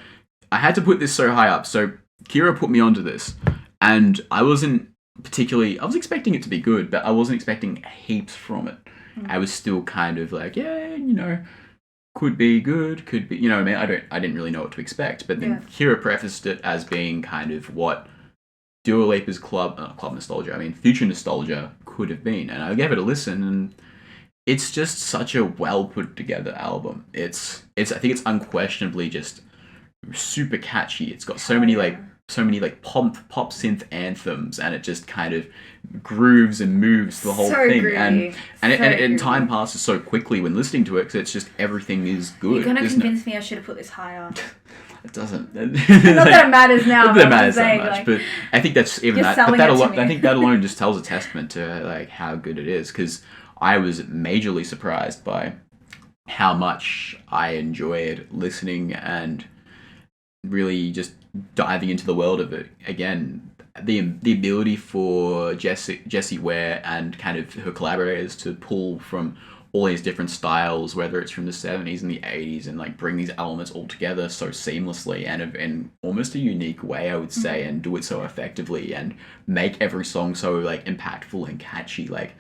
I had to put this so high up. So Kira put me onto this, and I was expecting it to be good, but I wasn't expecting heaps from it. I was still kind of like, could be good, could be, I mean, I didn't really know what to expect, but then Kira prefaced it as being kind of what Dua Lipa's Club Nostalgia, Future Nostalgia could have been, and I gave it a listen, and it's just such a well put together album. I think it's unquestionably just super catchy. It's got so many pop synth anthems, and it just kind of grooves and moves the whole thing. Groovy. And time passes so quickly when listening to it, because it's just everything is good. You're gonna convince me I should have put this higher. It doesn't. Not that it matters now. Not that it matters that much, but I think that's even that. But that alone, I think that alone just tells a testament to like how good it is. Because I was majorly surprised by how much I enjoyed listening and really just diving into the world of it. Again, the ability for Jessie Ware and kind of her collaborators to pull from all these different styles, whether it's from the 70s and the 80s, and like bring these elements all together so seamlessly and in almost a unique way, I would say, and do it so effectively and make every song so like impactful and catchy. Like,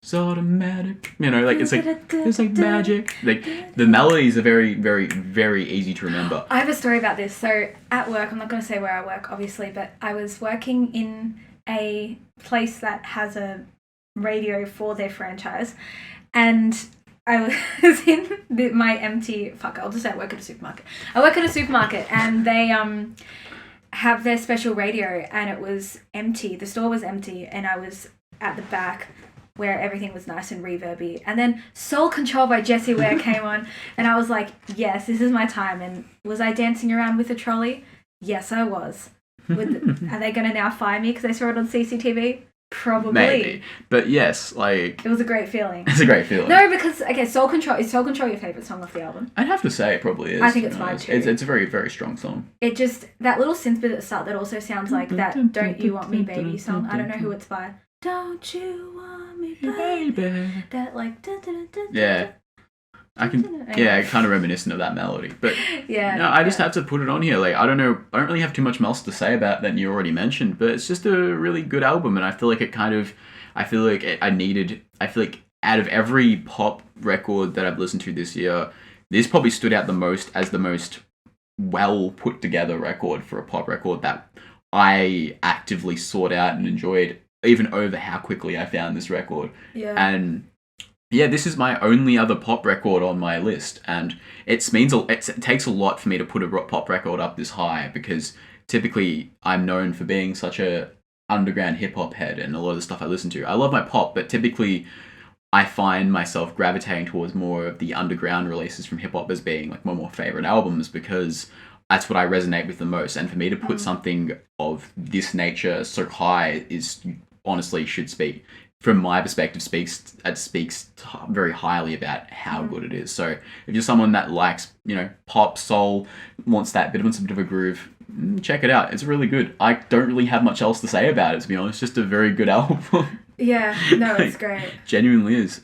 It's automatic. You know, like it's like magic. Like the melodies are very, very, very easy to remember. I have a story about this. So at work, I'm not going to say where I work, obviously, but I was working in a place that has a radio for their franchise, and I was in my empty... I'll just say I work at a supermarket. I work at a supermarket, and they have their special radio, and it was empty. The store was empty, and I was at the back where everything was nice and reverby. And then Soul Control by Jessie Ware came on, and I was like, yes, this is my time. And was I dancing around with a trolley? Yes, I was. Are they going to now fire me because I saw it on CCTV? Probably. Maybe. But yes, like... It was a great feeling. It's a great feeling. No, because, okay, Soul Control... Is Soul Control your favourite song off the album? I'd have to say it probably is. I think it's mine too. It's a very, very strong song. It just... That little synth bit at the start that also sounds like that Don't You Want Me Baby song. I don't know who it's by. Don't you want me baby? That like... Yeah. I kind of reminiscent of that melody. But yeah, no, I just have to put it on here. Like, I don't know, I don't really have too much else to say about that you already mentioned, but it's just a really good album, and I feel like I feel like out of every pop record that I've listened to this year, this probably stood out the most as the most well put together record for a pop record that I actively sought out and enjoyed, even over how quickly I found this record. Yeah. And yeah, this is my only other pop record on my list, and it takes a lot for me to put a pop record up this high, because typically I'm known for being such a underground hip hop head, and a lot of the stuff I listen to, I love my pop, but typically I find myself gravitating towards more of the underground releases from hip hop as being like my more favorite albums, because that's what I resonate with the most. And for me to put something of this nature so high is honestly should speak. From my perspective, speaks very highly about how good it is. So if you're someone that likes, pop, soul, wants a bit of a groove, check it out. It's really good. I don't really have much else to say about it, to be honest. It's just a very good album. Yeah, no, it's great. Genuinely is.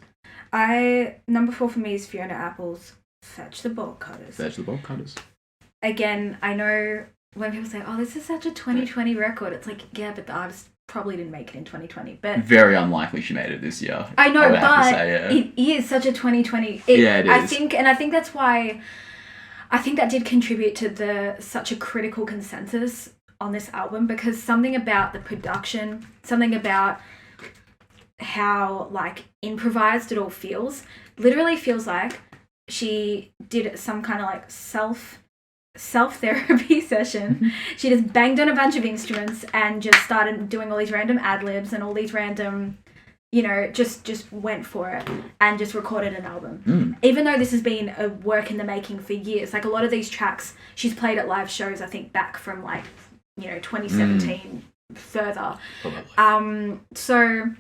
Number 4 for me is Fiona Apple's Fetch the Bolt Cutters. Fetch the Bolt Cutters. Again, I know when people say, oh, this is such a 2020 record, it's like, yeah, but the artist probably didn't make it in 2020, but very unlikely she made it this year. I know, it is such a 2020. It is. I think that's why I think that did contribute to such a critical consensus on this album, because something about the production, something about how like improvised it all feels, literally feels like she did some kind of like self-therapy session. She just banged on a bunch of instruments and just started doing all these random ad-libs and all these random, just went for it and just recorded an album. Even though this has been a work in the making for years, like a lot of these tracks she's played at live shows, I think back from like, 2017 further. Probably. So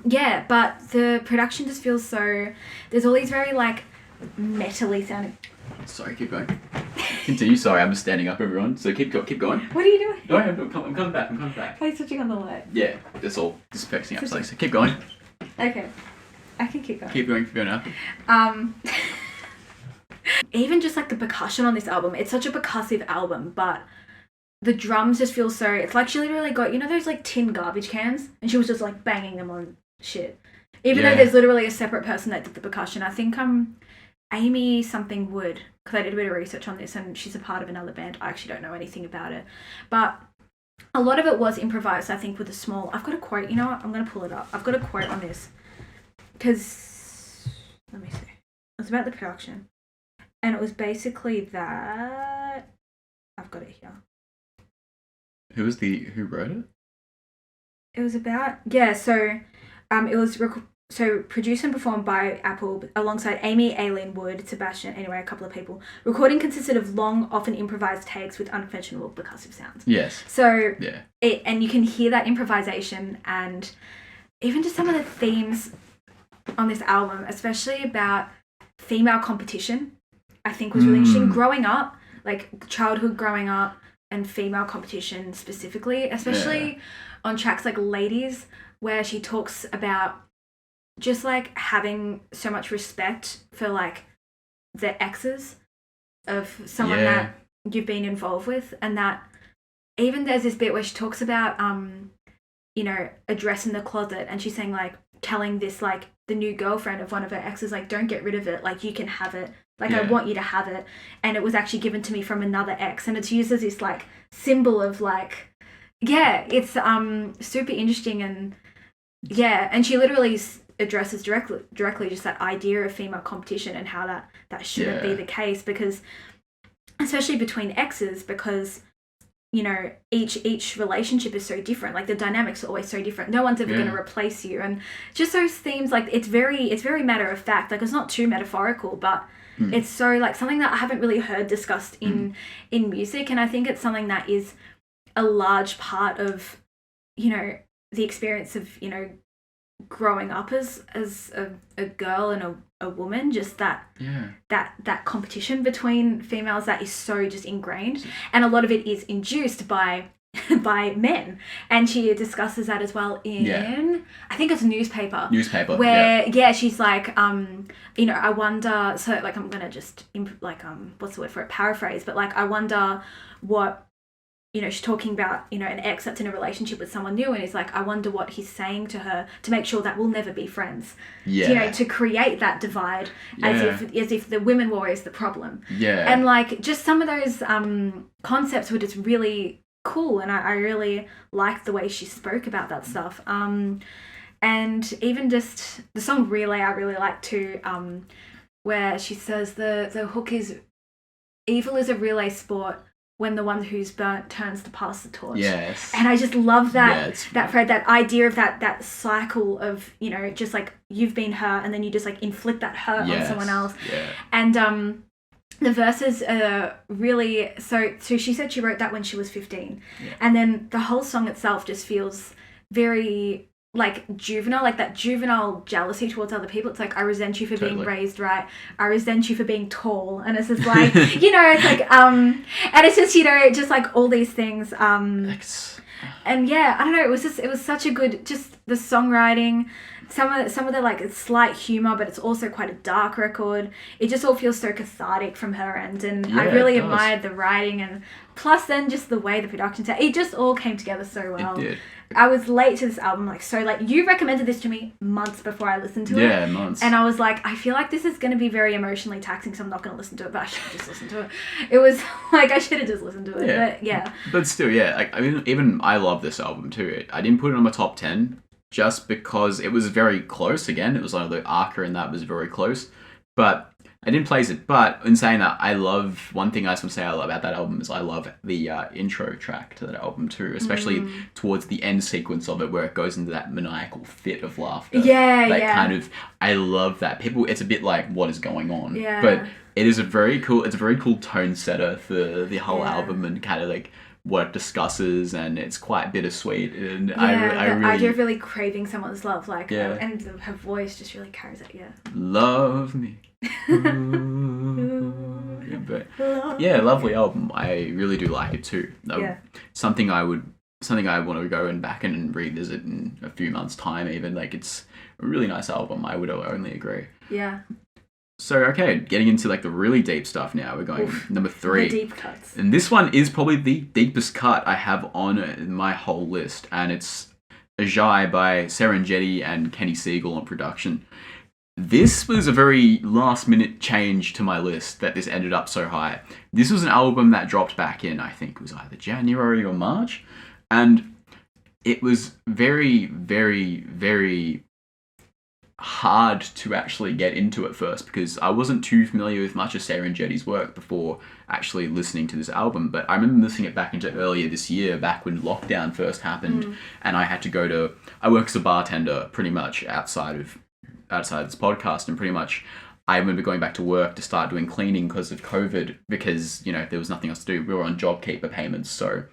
yeah, but the production just feels so, there's all these very like metally sounding. Sorry, keep going. Continue. Sorry, I'm just standing up, everyone. So keep going. What are you doing? No, I'm coming back. Are you switching on the light? Yeah, that's all. Just fixing up something. So keep going. Okay, I can keep going. Keep going now. Even just like the percussion on this album, it's such a percussive album, but the drums just feel so. It's like she literally got those like tin garbage cans, and she was just like banging them on shit. Even though there's literally a separate person that did the percussion. I think Amy something Wood, because I did a bit of research on this, and she's a part of another band. I actually don't know anything about it, but a lot of it was improvised, I think, with a small... I've got a quote. You know what? I'm going to pull it up. I've got a quote on this, because... Let me see. It was about the production, and it was basically that... I've got it here. Who wrote it? It was about... Yeah, so it was... So produced and performed by Apple alongside Amy, Aileen, Wood, Sebastian, anyway, a couple of people. Recording consisted of long, often improvised takes with unconventional percussive sounds. Yes. So and you can hear that improvisation, and even just some of the themes on this album, especially about female competition, I think was really interesting. Growing up, like childhood growing up, and female competition specifically, especially on tracks like Ladies, where she talks about just like having so much respect for like the exes of someone that you've been involved with, and that even there's this bit where she talks about addressing the closet, and she's saying like telling this, like, the new girlfriend of one of her exes, like, don't get rid of it, like, you can have it, like, Yeah. I want you to have it, and it was actually given to me from another ex, and it's used as this, like, symbol of, like, yeah, it's super interesting. And yeah, and she literally addresses directly just that idea of female competition and how that shouldn't be the case, because especially between exes, because, you know, each relationship is so different, like the dynamics are always so different, no one's ever going to replace you, and just those themes, like, it's very matter of fact, like, it's not too metaphorical, but it's so, like, something that I haven't really heard discussed in music, and I think it's something that is a large part of, you know, the experience of, you know, growing up as a girl and a woman, just that competition between females that is so just ingrained, and a lot of it is induced by men, and she discusses that as well in I think it's newspaper where she's like, you know, I wonder, so, like, I'm gonna just like what's the word for it, paraphrase, but, like, I wonder what, you know, she's talking about, you know, an ex that's in a relationship with someone new, and he's like, I wonder what he's saying to her to make sure that we'll never be friends. Yeah. You know, to create that divide as if the women were always the problem. Yeah. And, like, just some of those concepts were just really cool, and I really liked the way she spoke about that stuff. And even just the song Relay I really like too, where she says the hook is, evil is a relay sport, when the one who's burnt turns to pass the torch. Yes. And I just love that phrase, that idea of that cycle of, you know, just like you've been hurt and then you just like inflict that hurt on someone else. Yeah. And the verses are really, so she said she wrote that when she was 15. Yeah. And then the whole song itself just feels very, like, juvenile, like that juvenile jealousy towards other people. It's like, I resent you for being raised right. I resent you for being tall. And it's just like, you know, it's like, and it's just, you know, just like all these things. And yeah, I don't know, it was such a good, just the songwriting, some of the, like, slight humor, but it's also quite a dark record. It just all feels so cathartic from her end, and I really admired the writing, and plus then just the way the production, it just all came together so well. It did. I was late to this album, like, so late. You recommended this to me months before I listened to it. Yeah, months. And I was like, I feel like this is going to be very emotionally taxing, so I'm not going to listen to it, but I should have just listened to it. It was like, I should have just listened to it, but yeah. But still, yeah, like, I mean, even I love this album too. I didn't put it on my top 10 just because it was very close again. It was like the Arca and that was very close, but I didn't place it. But in saying that, I love, one thing I just want to say I love about that album is I love the intro track to that album too, especially towards the end sequence of it where it goes into that maniacal fit of laughter. Kind of, I love that. People, it's a bit like, what is going on? Yeah. But it is a very cool tone setter for the whole album, and kind of like what it discusses, and it's quite bittersweet, and I really, idea of really craving someone's love, like, and her voice just really carries it. Love me. But yeah, lovely album. I really do like it too. Something I want to go and back and revisit in a few months' time even. Like, it's a really nice album. I would only agree. Yeah. So, okay, getting into like the really deep stuff now. We're going number 3. The deep cuts. And this one is probably the deepest cut I have on my whole list. And it's Ajay by Serengeti and Kenny Siegel on production. This was a very last minute change to my list that this ended up so high. This was an album that dropped back in, I think it was either January or March. And it was very, very, very hard to actually get into at first because I wasn't too familiar with much of Serengeti's work before actually listening to this album. But I remember listening it back into earlier this year, back when lockdown first happened, and I had to go to, I work as a bartender pretty much outside of this podcast, and pretty much I remember going back to work to start doing cleaning because of COVID, because, you know, there was nothing else to do. We were on JobKeeper payments, so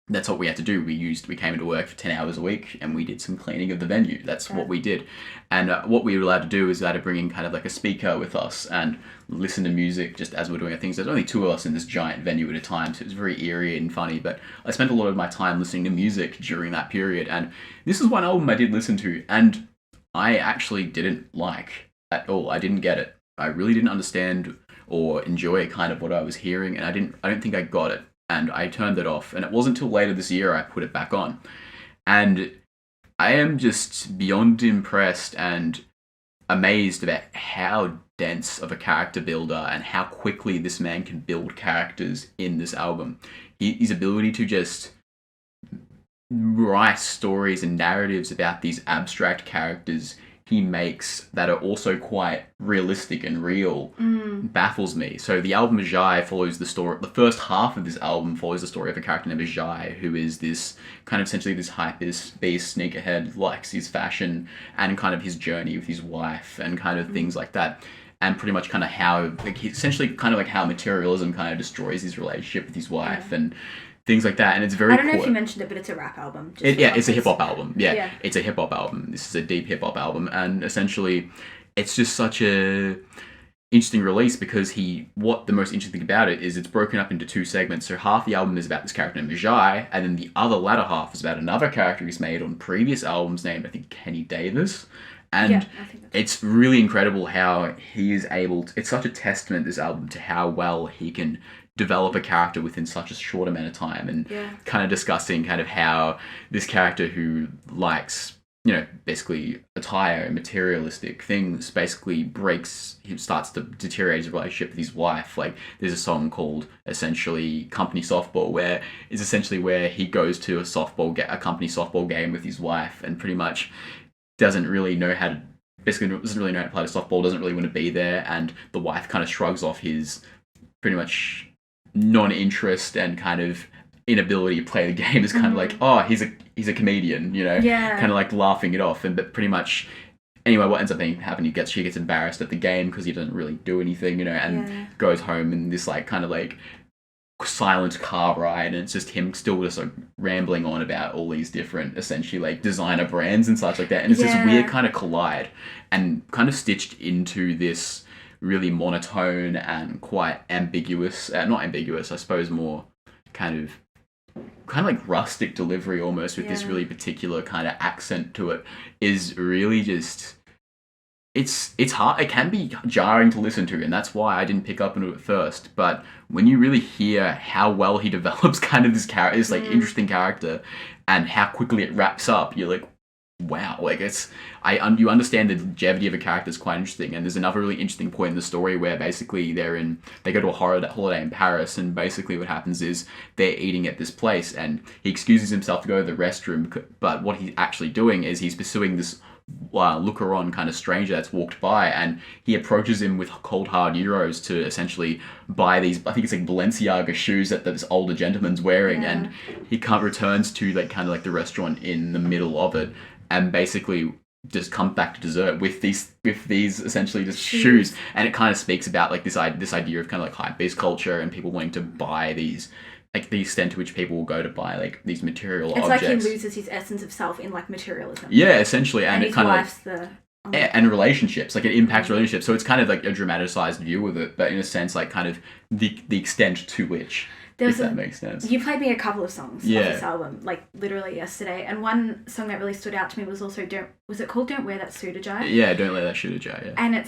that's what we had to do. We came into work for 10 hours a week and we did some cleaning of the venue. That's what we did. And what we were allowed to do is we had to bring in kind of like a speaker with us and listen to music just as we're doing our things. There's only 2 of us in this giant venue at a time, so it was very eerie and funny. But I spent a lot of my time listening to music during that period. And this is one album I did listen to and I actually didn't like at all. I didn't get it. I really didn't understand or enjoy kind of what I was hearing, and I don't think I got it. And I turned it off. And it wasn't until later this year I put it back on. And I am just beyond impressed and amazed about how dense of a character builder and how quickly this man can build characters in this album. His ability to just write stories and narratives about these abstract characters he makes that are also quite realistic and real baffles me. So the album Jai follows the story. The first half of this album follows the story of a character named Jai, who is this kind of essentially this hypebeast sneakerhead, likes his fashion and kind of his journey with his wife and kind of things like that. And pretty much kind of how, like, essentially kind of like how materialism kind of destroys his relationship with his wife and things like that. And it's very I don't know if you mentioned it, but it's a rap album. It's a hip-hop album. Yeah, it's a hip-hop album. This is a deep hip-hop album. And essentially, it's just such a interesting release because what the most interesting thing about it is it's broken up into two segments. So half the album is about this character named Jai, and then the other latter half is about another character he's made on previous albums named, I think, Kenny Davis. And it's really incredible how he is able to, it's such a testament, this album, to how well he can develop a character within such a short amount of time, and kind of discussing kind of how this character who likes, you know, basically attire and materialistic things basically he starts to deteriorate his relationship with his wife. Like, there's a song called essentially Company Softball where he goes to a company softball game with his wife and pretty much doesn't really know how to play the softball, doesn't really want to be there, and the wife kind of shrugs off his pretty much non-interest and kind of inability to play the game is kind of like, oh, he's a comedian, you know, kind of like laughing it off. But pretty much, anyway, what ends up happening, she gets embarrassed at the game because he doesn't really do anything, you know, and goes home in this like kind of like silent car ride, and it's just him still just like rambling on about all these different essentially like designer brands and such like that, and it's this weird kind of collide and kind of stitched into this really monotone and quite ambiguous, not ambiguous, I suppose more kind of like rustic delivery almost, with this really particular kind of accent to it, is really just, it's hard. It can be jarring to listen to, and that's why I didn't pick up on it at first. But when you really hear how well he develops kind of this character, this like interesting character, and how quickly it wraps up, you're like, wow, like you understand the longevity of a character is quite interesting. And there's another really interesting point in the story where basically they go to a holiday in Paris, and basically what happens is they're eating at this place, and he excuses himself to go to the restroom, but what he's actually doing is he's pursuing this looker-on kind of stranger that's walked by, and he approaches him with cold hard euros to essentially buy these, I think it's like Balenciaga shoes that this older gentleman's wearing, and he returns to like kind of like the restaurant in the middle of it, and basically just comes back to dessert with these essentially just shoes. And it kind of speaks about like this idea of kind of like hype-based culture and people wanting to buy these, like the extent to which people will go to buy like these material objects. It's like he loses his essence of self in like materialism. Yeah, essentially, and it kind of like, and relationships, like it impacts relationships. So it's kind of like a dramatized view of it, but in a sense, like kind of the extent to which. That makes sense. You played me a couple of songs of this album, like literally yesterday, and one song that really stood out to me was also was it called Don't Wear That Suit, Ajay? Yeah, Don't Wear That Suit, Ajay, yeah. And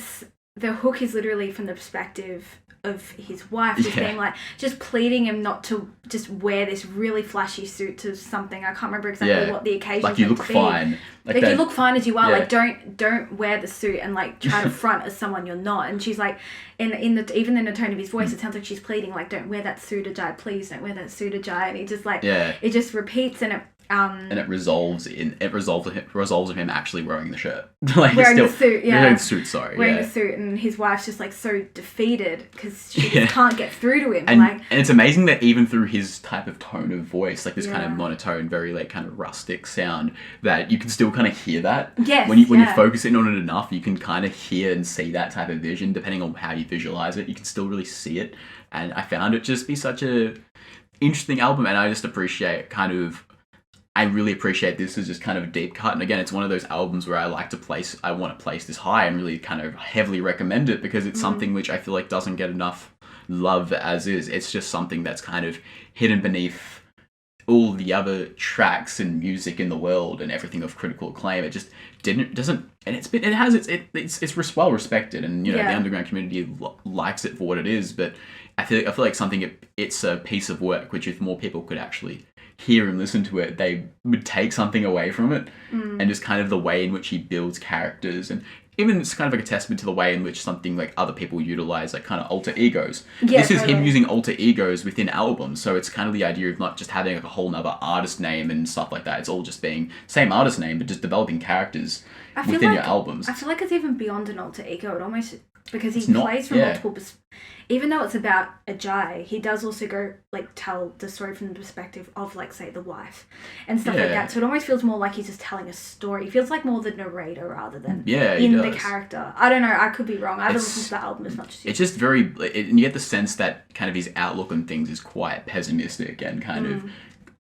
the hook is literally from the perspective of his wife, just being like, just pleading him not to just wear this really flashy suit to something. I can't remember exactly what the occasion. Like, you look fine. Like you look fine as you are. Like don't wear the suit and like try to front as someone you're not. And she's like, even in the tone of his voice, it sounds like she's pleading like, don't wear that suit, Ajay, please don't wear that suit, Ajay. And he just like, it just repeats, and it resolves in him actually wearing the shirt, like wearing the suit, wearing the suit, and his wife's just like so defeated because she just can't get through to him. And it's amazing that even through his type of tone of voice, like this kind of monotone, very like kind of rustic sound, that you can still kind of hear that. Yes, when you focus in on it enough, you can kind of hear and see that type of vision. Depending on how you visualize it, you can still really see it. And I found it just be such a interesting album, and I just appreciate I really appreciate this as just kind of a deep cut. And again, it's one of those albums where I want to place this high and really kind of heavily recommend it, because it's something which I feel like doesn't get enough love as is. It's just something that's kind of hidden beneath all the other tracks and music in the world and everything of critical acclaim. It just doesn't, and it's well respected, and you know the underground community likes it for what it is. But I feel like it's a piece of work which if more people could actually hear and listen to it, they would take something away from it, and just kind of the way in which he builds characters, and even it's kind of like a testament to the way in which something like other people utilize like kind of alter egos. This is him using alter egos within albums, so it's kind of the idea of not just having like a whole nother artist name and stuff like that. It's all just being same artist name, but just developing characters within your albums. I feel like it's even beyond an alter ego. It almost, because he plays from multiple even though it's about a Jai, he does also go like tell the story from the perspective of like say the wife and stuff like that. So it almost feels more like he's just telling a story. It feels like more the narrator rather than in the character. I don't know. I could be wrong. I haven't listened to the album as much as you. It's just very, and you get the sense that kind of his outlook on things is quite pessimistic and kind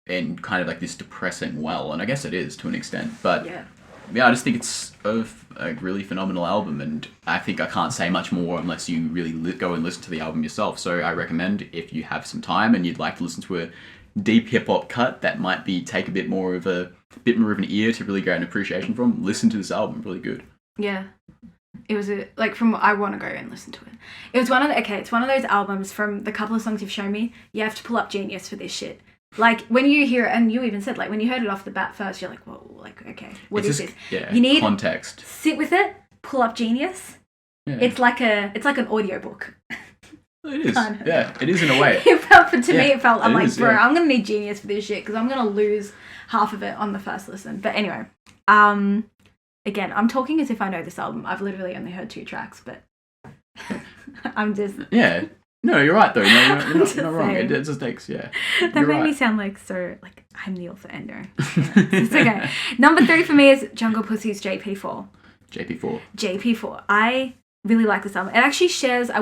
of like this depressing well, and I guess it is to an extent, but I just think it's a really phenomenal album, and I think I can't say much more unless you really go and listen to the album yourself. So I recommend, if you have some time and you'd like to listen to a deep hip hop cut that might take a bit more of an ear to really get an appreciation from, listen to this album. Really good. Yeah. It was I want to go and listen to it. It was it's one of those albums from the couple of songs you've shown me. You have to pull up Genius for this shit. Like, when you hear it, and you even said, like, when you heard it off the bat first, you're like, whoa, like, okay, what is this? Yeah, you need context. Sit with it, pull up Genius. Yeah. It's like an audiobook. It is. Yeah, it is in a way. To me, it felt, I'm like, bro, I'm going to need Genius for this shit, because I'm going to lose half of it on the first listen. But anyway, again, I'm talking as if I know this album. I've literally only heard 2 tracks, but I'm just... Yeah. No, you're right, though. No, you're not wrong. It just takes, That made me sound like so, like, I'm the author ender. It's okay. Number 3 for me is Jungle Pussy's JP4. JP4. I really like this album. It actually shares a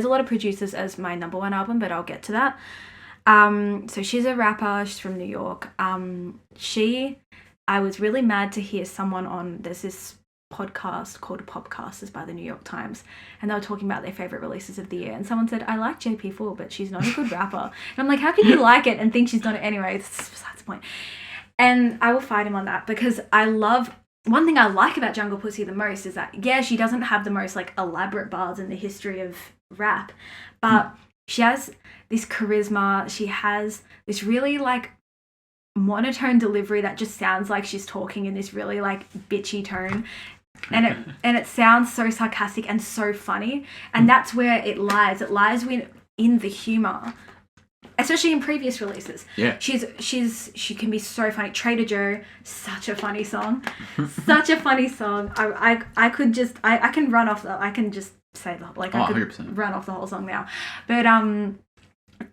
lot of producers as my number 1 album, but I'll get to that. So she's a rapper. She's from New York. I was really mad to hear someone on, there's this podcast called Popcasters by the New York Times, and they were talking about their favorite releases of the year, and someone said, I like JP4, but she's not a good rapper. And I'm like, how can you like it and think she's not? Anyway, that's besides the point. And I will fight him on that, because one thing I like about Jungle Pussy the most is that, she doesn't have the most like elaborate bars in the history of rap, but she has this charisma. She has this really like monotone delivery that just sounds like she's talking in this really like bitchy tone, and it sounds so sarcastic and so funny, and that's where it lies in the humor, especially in previous releases. She can be so funny. Trader Joe, such a funny song. I can run off I can just say that, like, I could 100%. Run off the whole song now, but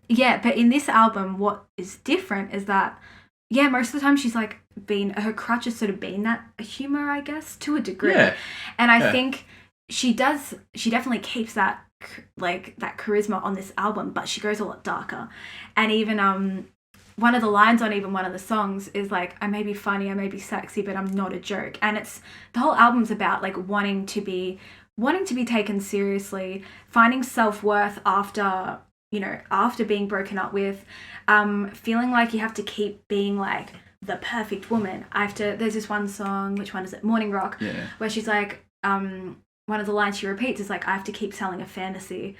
but in this album, what is different is that most of the time she's like her crutch has sort of been that humor, I guess, to a degree. And I think she definitely keeps that like that charisma on this album, but she goes a lot darker. And even one of the lines on even one of the songs is like, I may be funny, I may be sexy, but I'm not a joke. And it's the whole album's about like wanting to be taken seriously, finding self-worth after being broken up with, feeling like you have to keep being like the perfect woman. There's this one song, which one is it? Morning Rock, where she's like, one of the lines she repeats is like, I have to keep selling a fantasy.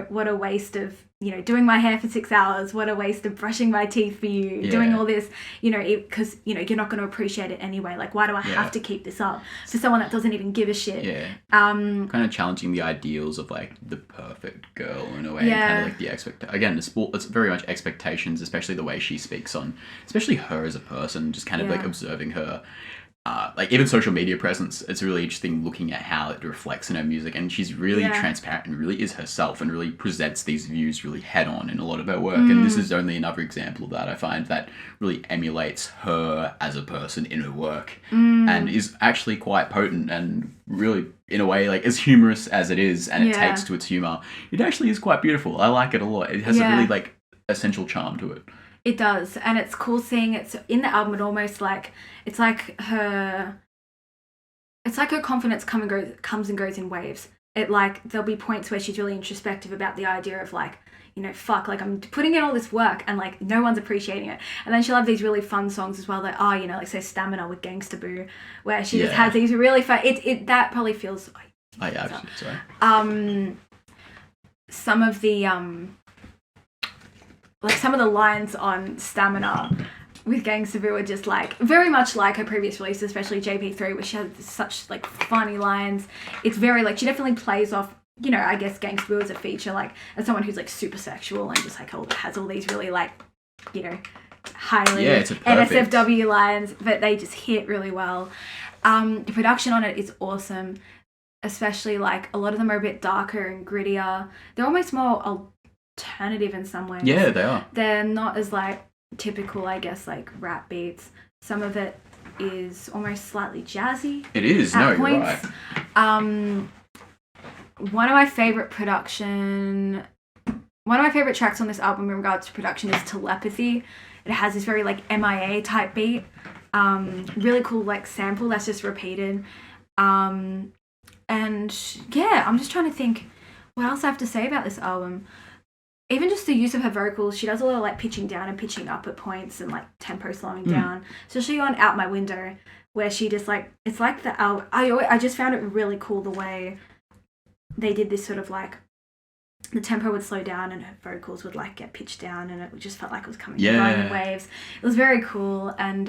What a waste of, doing my hair for 6 hours. What a waste of brushing my teeth for you, doing all this, because, you're not going to appreciate it anyway. Like, why do I have to keep this up for someone that doesn't even give a shit? Kind of challenging the ideals of like the perfect girl in a way. And kind of like the it's very much expectations, especially the way she speaks on, especially her as a person, just kind of like observing her. Like even social media presence, it's really interesting looking at how it reflects in her music, and she's really transparent and really is herself and really presents these views really head on in a lot of her work. And this is only another example of that I find that really emulates her as a person in her work, and is actually quite potent and really, in a way, like as humorous as it is and it takes to its humor, it actually is quite beautiful. I like it a lot. It has a really like essential charm to it. It does, and it's cool seeing it's in the album. It almost like it's like her confidence comes and goes in waves. It like there'll be points where she's really introspective about the idea of like, fuck, like I'm putting in all this work and like no one's appreciating it. And then she'll have these really fun songs as well that like say Stamina with Gangsta Boo, where she just has these really fun. It that probably feels. Sorry. Some of the like some of the lines on Stamina with Gangsta Boo are just like very much like her previous release, especially JP3, where she has such like funny lines. It's very like she definitely plays off, you know, I guess Gangsta Boo as a feature, like as someone who's like super sexual and just like has all these really like, you know, highly NSFW lines, but they just hit really well. The production on it is awesome, especially like a lot of them are a bit darker and grittier. They're almost more alternative in some ways. Yeah, they are. They're not as like typical, I guess, like rap beats. Some of it is almost slightly jazzy. It is, no, points. You're right. One of my favorite tracks on this album in regards to production is Telepathy. It has this very like MIA type beat. Really cool like sample that's just repeated. And yeah, I'm just trying to think what else I have to say about this album. Even just the use of her vocals, she does a lot of like pitching down and pitching up at points and like tempo slowing down. Especially on Out My Window, where she just like, it's like the album. I just found it really cool the way they did this sort of like, the tempo would slow down and her vocals would like get pitched down, and it just felt like it was coming going in waves. It was very cool. And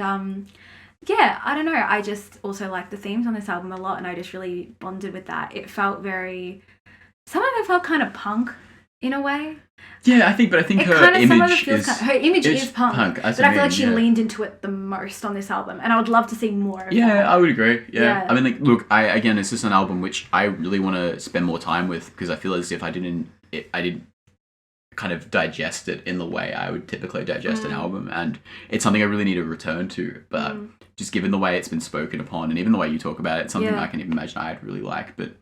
yeah, I don't know. I just also like the themes on this album a lot, and I just really bonded with that. It felt some of it felt kind of punk in a way. Yeah, I think her image is punk. But I feel like she leaned into it the most on this album, and I would love to see more of that. Yeah, I would agree. Yeah. I mean, like, look, again, it's just an album which I really want to spend more time with, because I feel as if I didn't kind of digest it in the way I would typically digest an album, and it's something I really need to return to. But just given the way it's been spoken upon, and even the way you talk about it, it's something I can even imagine I'd really like. But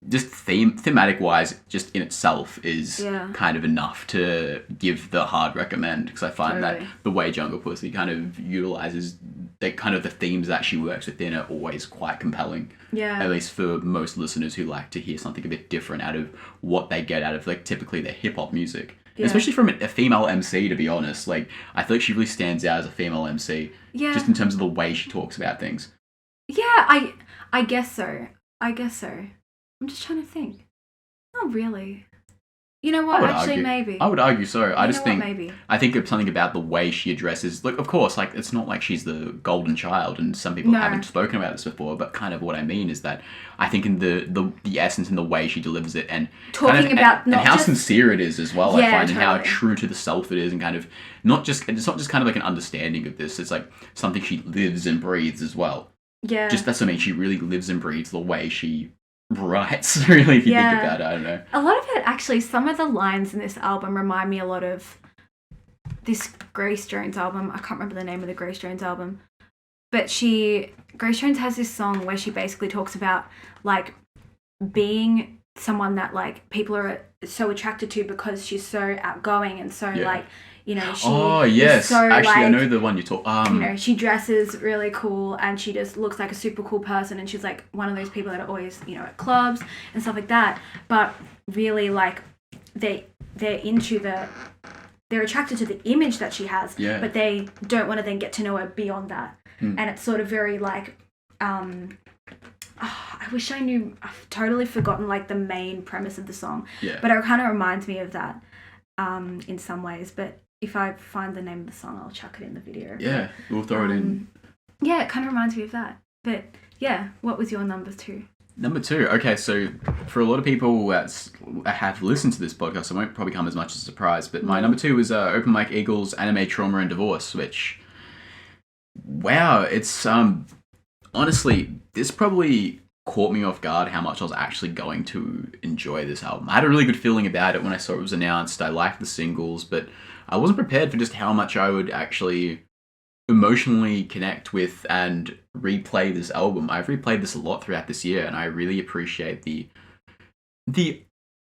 just thematic wise, just in itself is kind of enough to give the hard recommend, because I find that the way Jungle Pussy kind of utilizes the themes that she works within are always quite compelling. Yeah. At least for most listeners who like to hear something a bit different out of what they get out of like typically their hip hop music. Yeah. Especially from a female MC, to be honest. Like, I feel like she really stands out as a female MC. Yeah. Just in terms of the way she talks about things. Yeah, I guess so. I'm just trying to think. Not really. You know what? Actually, maybe. I would argue so. I think it's something about the way she addresses. Look, of course, like it's not like she's the golden child, and some people haven't spoken about this before. But kind of what I mean is that I think in the essence and the way she delivers it, and talking about and how sincere it is as well. I find, and how true to the self it is, and kind of it's not just kind of like an understanding of this. It's like something she lives and breathes as well. Yeah. Just that's what I mean. She really lives and breathes the way she writes, really, if you think about it. I don't know. A lot of it, actually, some of the lines in this album remind me a lot of this Grace Jones album. I can't remember the name of the Grace Jones album. But Grace Jones has this song where she basically talks about, like, being someone that, like, people are so attracted to because she's so outgoing and so, like, you know, she is so, actually, like, I know the one you talk. You know, she dresses really cool and she just looks like a super cool person, and she's like one of those people that are always, you know, at clubs and stuff like that. But really, like, they're attracted to the image that she has, but they don't want to then get to know her beyond that. And it's sort of very like, I wish I knew. I've totally forgotten like the main premise of the song, but it kind of reminds me of that in some ways. But if I find the name of the song, I'll chuck it in the video. Yeah, we'll throw it in. Yeah, it kind of reminds me of that. But yeah, what was your number 2? Number 2. Okay, so for a lot of people that have listened to this podcast, it won't probably come as much as a surprise, but my number 2 was Open Mike Eagle's Anime Trauma and Divorce, which, wow, it's, honestly, this probably caught me off guard how much I was actually going to enjoy this album. I had a really good feeling about it when I saw it was announced. I liked the singles, but I wasn't prepared for just how much I would actually emotionally connect with and replay this album. I've replayed this a lot throughout this year, and I really appreciate the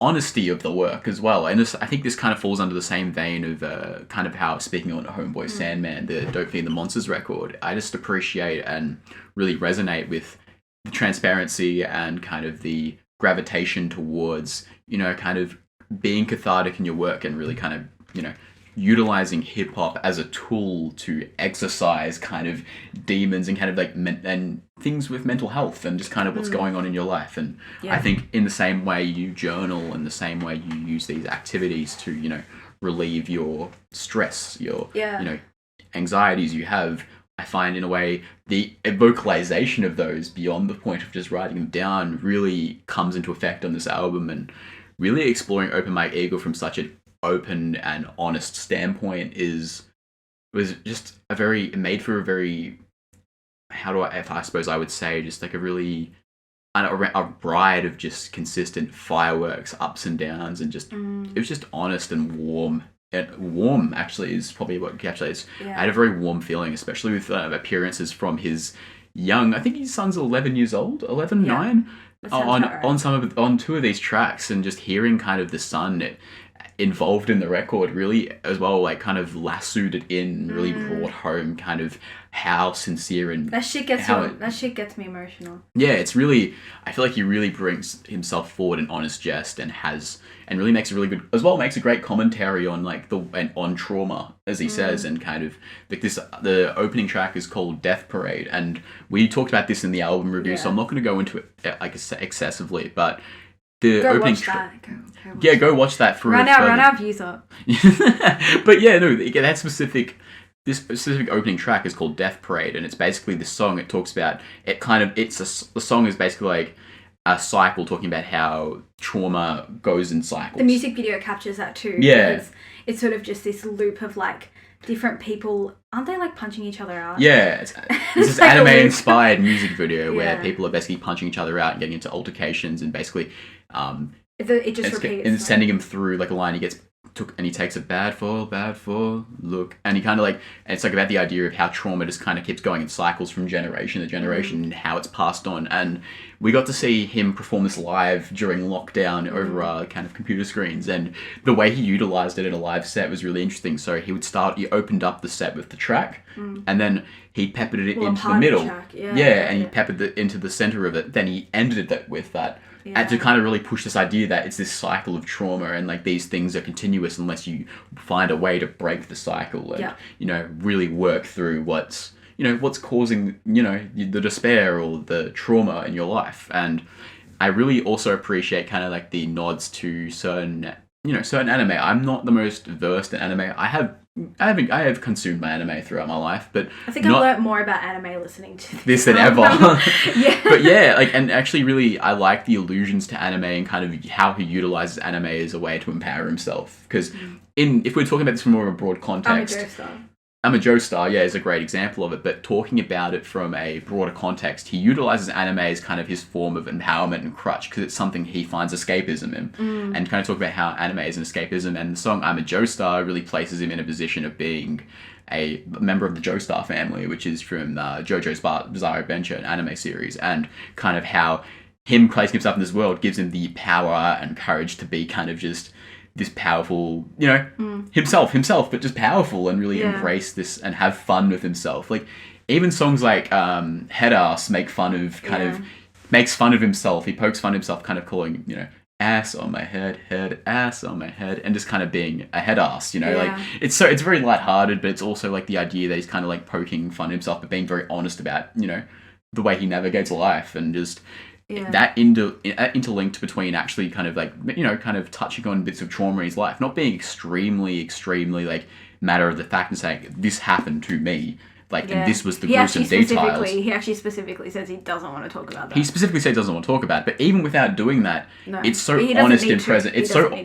honesty of the work as well. And I think this kind of falls under the same vein of kind of how, speaking on Homeboy Sandman, the Don't Feed the Monsters record, I just appreciate and really resonate with the transparency and kind of the gravitation towards, you know, kind of being cathartic in your work and really kind of, you know, utilizing hip hop as a tool to exercise kind of demons and kind of like and things with mental health and just kind of what's going on in your life. And I think in the same way you journal and the same way you use these activities to, you know, relieve your stress, your Yeah. you know, anxieties you have. I find in a way the vocalization of those beyond the point of just writing them down really comes into effect on this album, and really exploring Open Mike Eagle from such an open and honest standpoint was just made for a very, if I suppose I would say, just like a really a ride of just consistent fireworks, ups and downs, and just it was just honest and warm. And warm actually is probably what encapsulates. Yeah. I had a very warm feeling, especially with appearances from his young. I think his son's 11 years old, 11, Yeah. 9, on right. on two of these tracks, and just hearing kind of the son involved in the record really as well, like kind of lassoed it in, really brought home kind of how sincere and that shit gets me emotional. Yeah, it's really, I feel like he really brings himself forward in honest jest, and really makes a really good, as well makes a great commentary on like on trauma, as he says, and kind of like the opening track is called Death Parade, and we talked about this in the album review, so I'm not going to go into it like excessively, but the Go opening watch that. Go watch that for run our views up. But yeah, no, this specific opening track is called Death Parade, and it's basically the song. It talks about the song is basically like a cycle, talking about how trauma goes in cycles. The music video captures that too. Yeah, because it's sort of just this loop of like different people. Aren't they like punching each other out? Yeah, it's this like anime-inspired music video where people are basically punching each other out and getting into altercations, and basically it just repeats. And sending him through like a line. He takes a bad fall, look, and he kind of like, and it's like about the idea of how trauma just kind of keeps going in cycles from generation to generation, and how it's passed on. And we got to see him perform this live during lockdown over kind of computer screens, and the way he utilized it in a live set was really interesting. So he opened up the set with the track, and then he peppered it into the middle. And he peppered it into the center of it. Then he ended it with that. And to kind of really push this idea that it's this cycle of trauma, and like these things are continuous unless you find a way to break the cycle and really work through what's causing the despair or the trauma in your life. And I really also appreciate kind of like the nods to certain anime. I'm not the most versed in anime. I have consumed my anime throughout my life, but I think I've learnt more about anime listening to this than ever. Yeah. But yeah, like, and actually really I like the allusions to anime and kind of how he utilizes anime as a way to empower himself. Because if we're talking about this from more of a broad context, I'm a Joestar, is a great example of it, but talking about it from a broader context, he utilizes anime as kind of his form of empowerment and crutch, because it's something he finds escapism in. And kind of talk about how anime is an escapism, and the song I'm a Joestar really places him in a position of being a member of the Joestar family, which is from JoJo's Bizarre Adventure, an anime series, and kind of how him placing himself in this world gives him the power and courage to be kind of just this powerful, himself, but just powerful, and really embrace this and have fun with himself. Like, even songs like Head Ass makes fun of himself. He pokes fun at himself, kind of calling, ass on my head, ass on my head, and just kind of being a head ass, like it's very lighthearted, but it's also like the idea that he's kind of like poking fun at himself, but being very honest about, the way he navigates life, and just that interlinked between actually kind of like, kind of touching on bits of trauma in his life, not being extremely like matter of the fact and saying this happened to me, like, and this was the gruesome details. He actually specifically says he doesn't want to talk about that. He specifically says he doesn't want to talk about it, but even without doing that, it's so honest and present.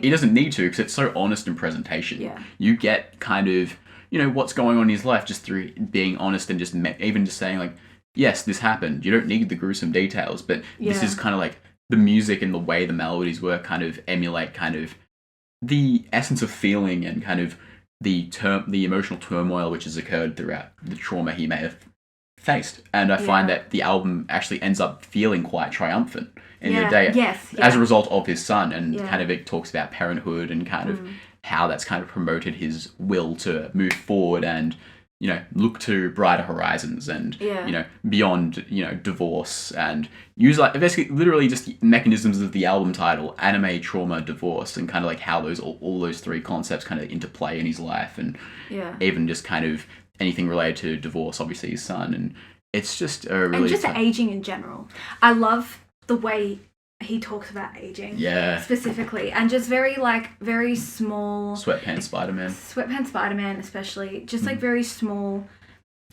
He doesn't need to, because it's so honest in presentation. Yeah. You get kind of, what's going on in his life just through being honest, and just even just saying like, yes, this happened. You don't need the gruesome details, but this is kind of like the music and the way the melodies work kind of emulate kind of the essence of feeling and kind of the emotional turmoil which has occurred throughout the trauma he may have faced. And I find that the album actually ends up feeling quite triumphant in the day as a result of his son, and kind of it talks about parenthood and kind of how that's kind of promoted his will to move forward and look to brighter horizons and, beyond, divorce, and use like basically literally just mechanisms of the album title, anime, trauma, divorce, and kind of like how all those three concepts kind of interplay in his life, and even just kind of anything related to divorce, obviously his son, and it's just a really... And just aging in general. I love the way he talks about aging. Yeah. Specifically. And just very small... Sweatpants Spider-Man, especially. Just very small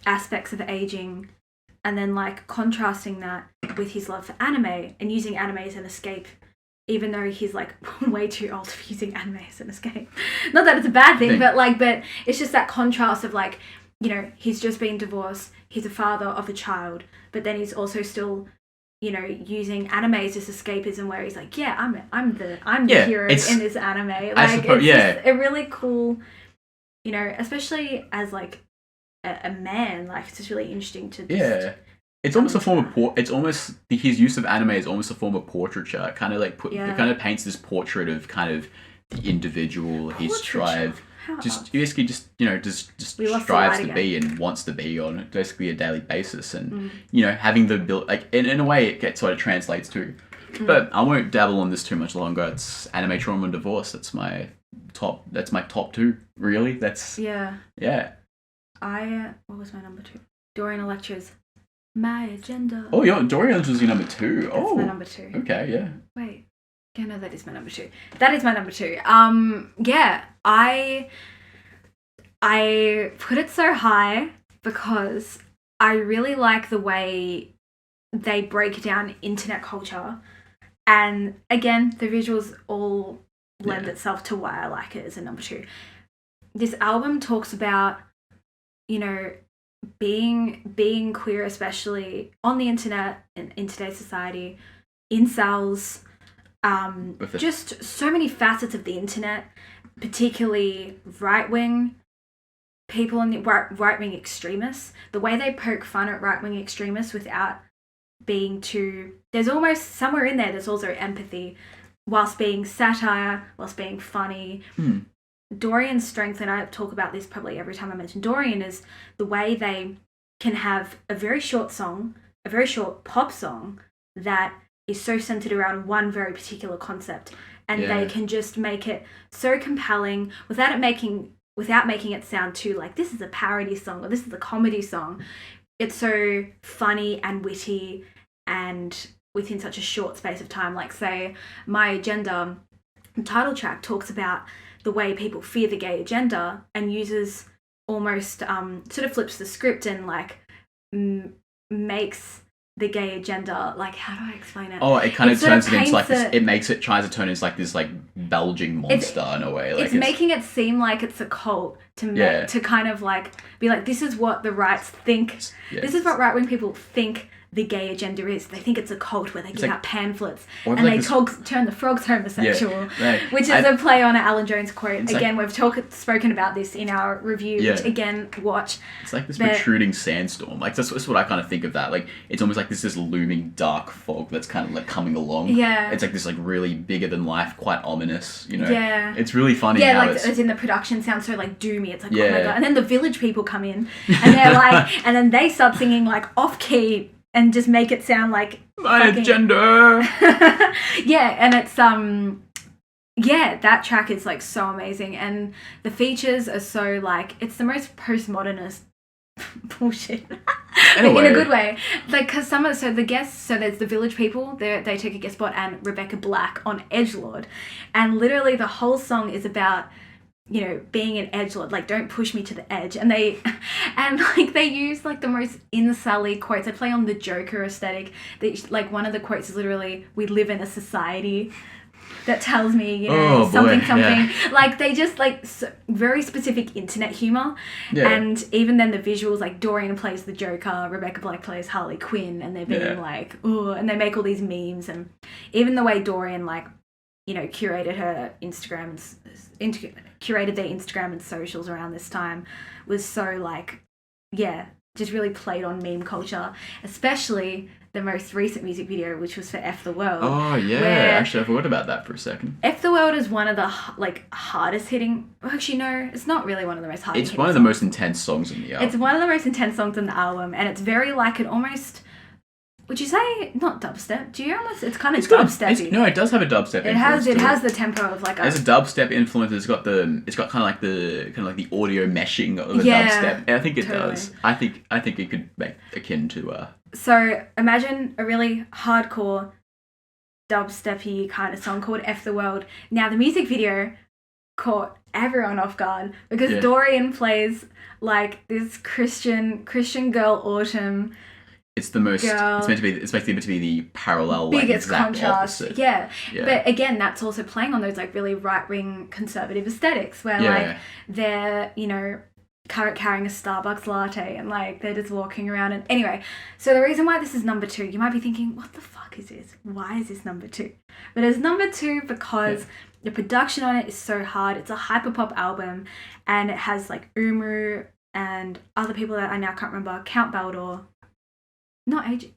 aspects of aging. And then contrasting that with his love for anime and using anime as an escape, even though he's way too old to be using anime as an escape. Not that it's a bad thing, but it's just that contrast of he's just been divorced, he's a father of a child, but then he's also still using anime as this escapism where he's I'm the hero in this anime. It's just a really cool, especially as a man, it's just really interesting to just it's almost a form of it's almost his use of anime is almost a form of portraiture. It kind of it kind of paints this portrait of kind of the individual, his strive, basically strives to be and wants to be on basically a daily basis, and having the ability, in a way it gets what it translates to. But I won't dabble on this too much longer. It's anime, trauma, and divorce. That's my top two, really. That's what was my number 2? Dorian Electra's My Agenda. Oh, Dorian was your number 2. That's my number 2. Okay, yeah. Wait. Yeah, no, that is my number 2. That is my number 2. I put it so high because I really like the way they break down internet culture. And again, the visuals all lend itself to why I like it as a number 2. This album talks about, being queer, especially on the internet and in today's society, incels, just so many facets of the internet, particularly right-wing people and the right-wing extremists, the way they poke fun at right-wing extremists without being too... There's almost somewhere in there, there's also empathy, whilst being satire, whilst being funny. Dorian's strength, and I talk about this probably every time I mention Dorian, is the way they can have a very short song, a very short pop song that is so centered around one very particular concept, and they can just make it so compelling without making it sound too this is a parody song or this is a comedy song. It's so funny and witty and within such a short space of time. Say My Agenda, the title track, talks about the way people fear the gay agenda and uses almost sort of flips the script and makes the gay agenda, how do I explain it? Oh, it kind of turns it into this, tries to turn it into this belging monster in a way. It's making it seem like it's a cult to kind of be this is what the rights think. This is what right-wing people think the gay agenda is. They think it's a cult where they give out pamphlets and they turn the frogs homosexual, which is a play on an Alan Jones quote. Again, we've spoken about this in our review, which again, watch. It's this protruding sandstorm. That's what I kind of think of that. It's almost this looming dark fog that's kind of coming along. Yeah. It's this really bigger than life, quite ominous, Yeah. It's really funny how it's in the production sounds so doomy. It's oh my God. And then the village people come in and they're and then they start singing off key and just make it sound like My Agenda. And it's that track is so amazing, and the features are so it's the most postmodernist bullshit in a good way. Because the guests, there's the village people, they take a guest spot, and Rebecca Black on Edgelord, and literally the whole song is about being an edgelord, don't push me to the edge. And they use the most insully quotes. They play on the Joker aesthetic. One of the quotes is literally, "We live in a society that tells me, something." Yeah. They just very specific internet humor. Yeah. And even then the visuals, Dorian plays the Joker, Rebecca Black plays Harley Quinn, and they're being and they make all these memes. And even the way Dorian curated her Instagram curated their Instagram and socials around this time was so just really played on meme culture, especially the most recent music video, which was for F the World. Oh yeah, actually I forgot about that for a second. F the World is one of the hardest hitting. Actually, no, it's not really one of the most hardest. It's one of the most intense songs in the album. It's one of the most intense songs in the album, and it's very an almost. Would you say not dubstep? Do you almost? It's kind of dubstepy. No, it does have a dubstep. It has the tempo of There's a dubstep influence. It's got kind of the audio meshing of the dubstep. And I think it does. I think it could make akin to. So imagine a really hardcore dubsteppy kind of song called F the World. Now, the music video caught everyone off guard because Dorian plays like this Christian girl Autumn. It's the most. It's meant to be the parallel, biggest like, contrast. opposite. Yeah, but again, that's also playing on those like really right wing conservative aesthetics where like they're carrying a Starbucks latte and like they're just walking around. And anyway, so the reason why this is number 2, you might be thinking, what the fuck is this? Why is this number 2? But it's number 2 because the production on it is so hard. It's a hyperpop album, and it has like Umu and other people that I now can't remember. Count Baldor. Not AG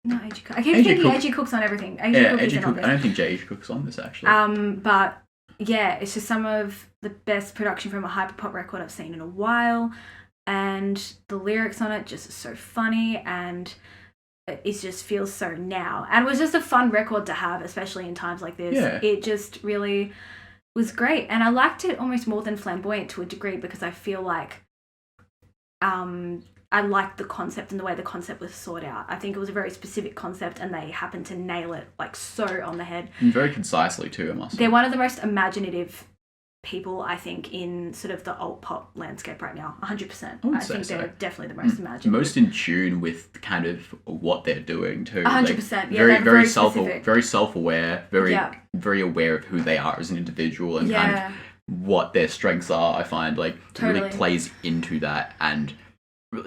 Cook. I keep thinking AG Cook's on everything. AG Cook. I don't think AG Cook's on this actually. But yeah, it's just some of the best production from a hyperpop record I've seen in a while, and the lyrics on it just are so funny, and it just feels so now. And it was just a fun record to have, especially in times like this. Yeah. It just really was great, and I liked it almost more than Flamboyant to a degree because I feel like I liked the concept and the way the concept was thought out. I think it was a very specific concept, and they happened to nail it like so on the head. And very concisely too, I must say. They're one of the most imaginative people, I think, in sort of the alt pop landscape right now. 100%. I think they're definitely the most imaginative. Most in tune with kind of what they're doing too. 100%. Like, very self-aware, very aware of who they are as an individual and kind of what their strengths are. I find like really plays into that, and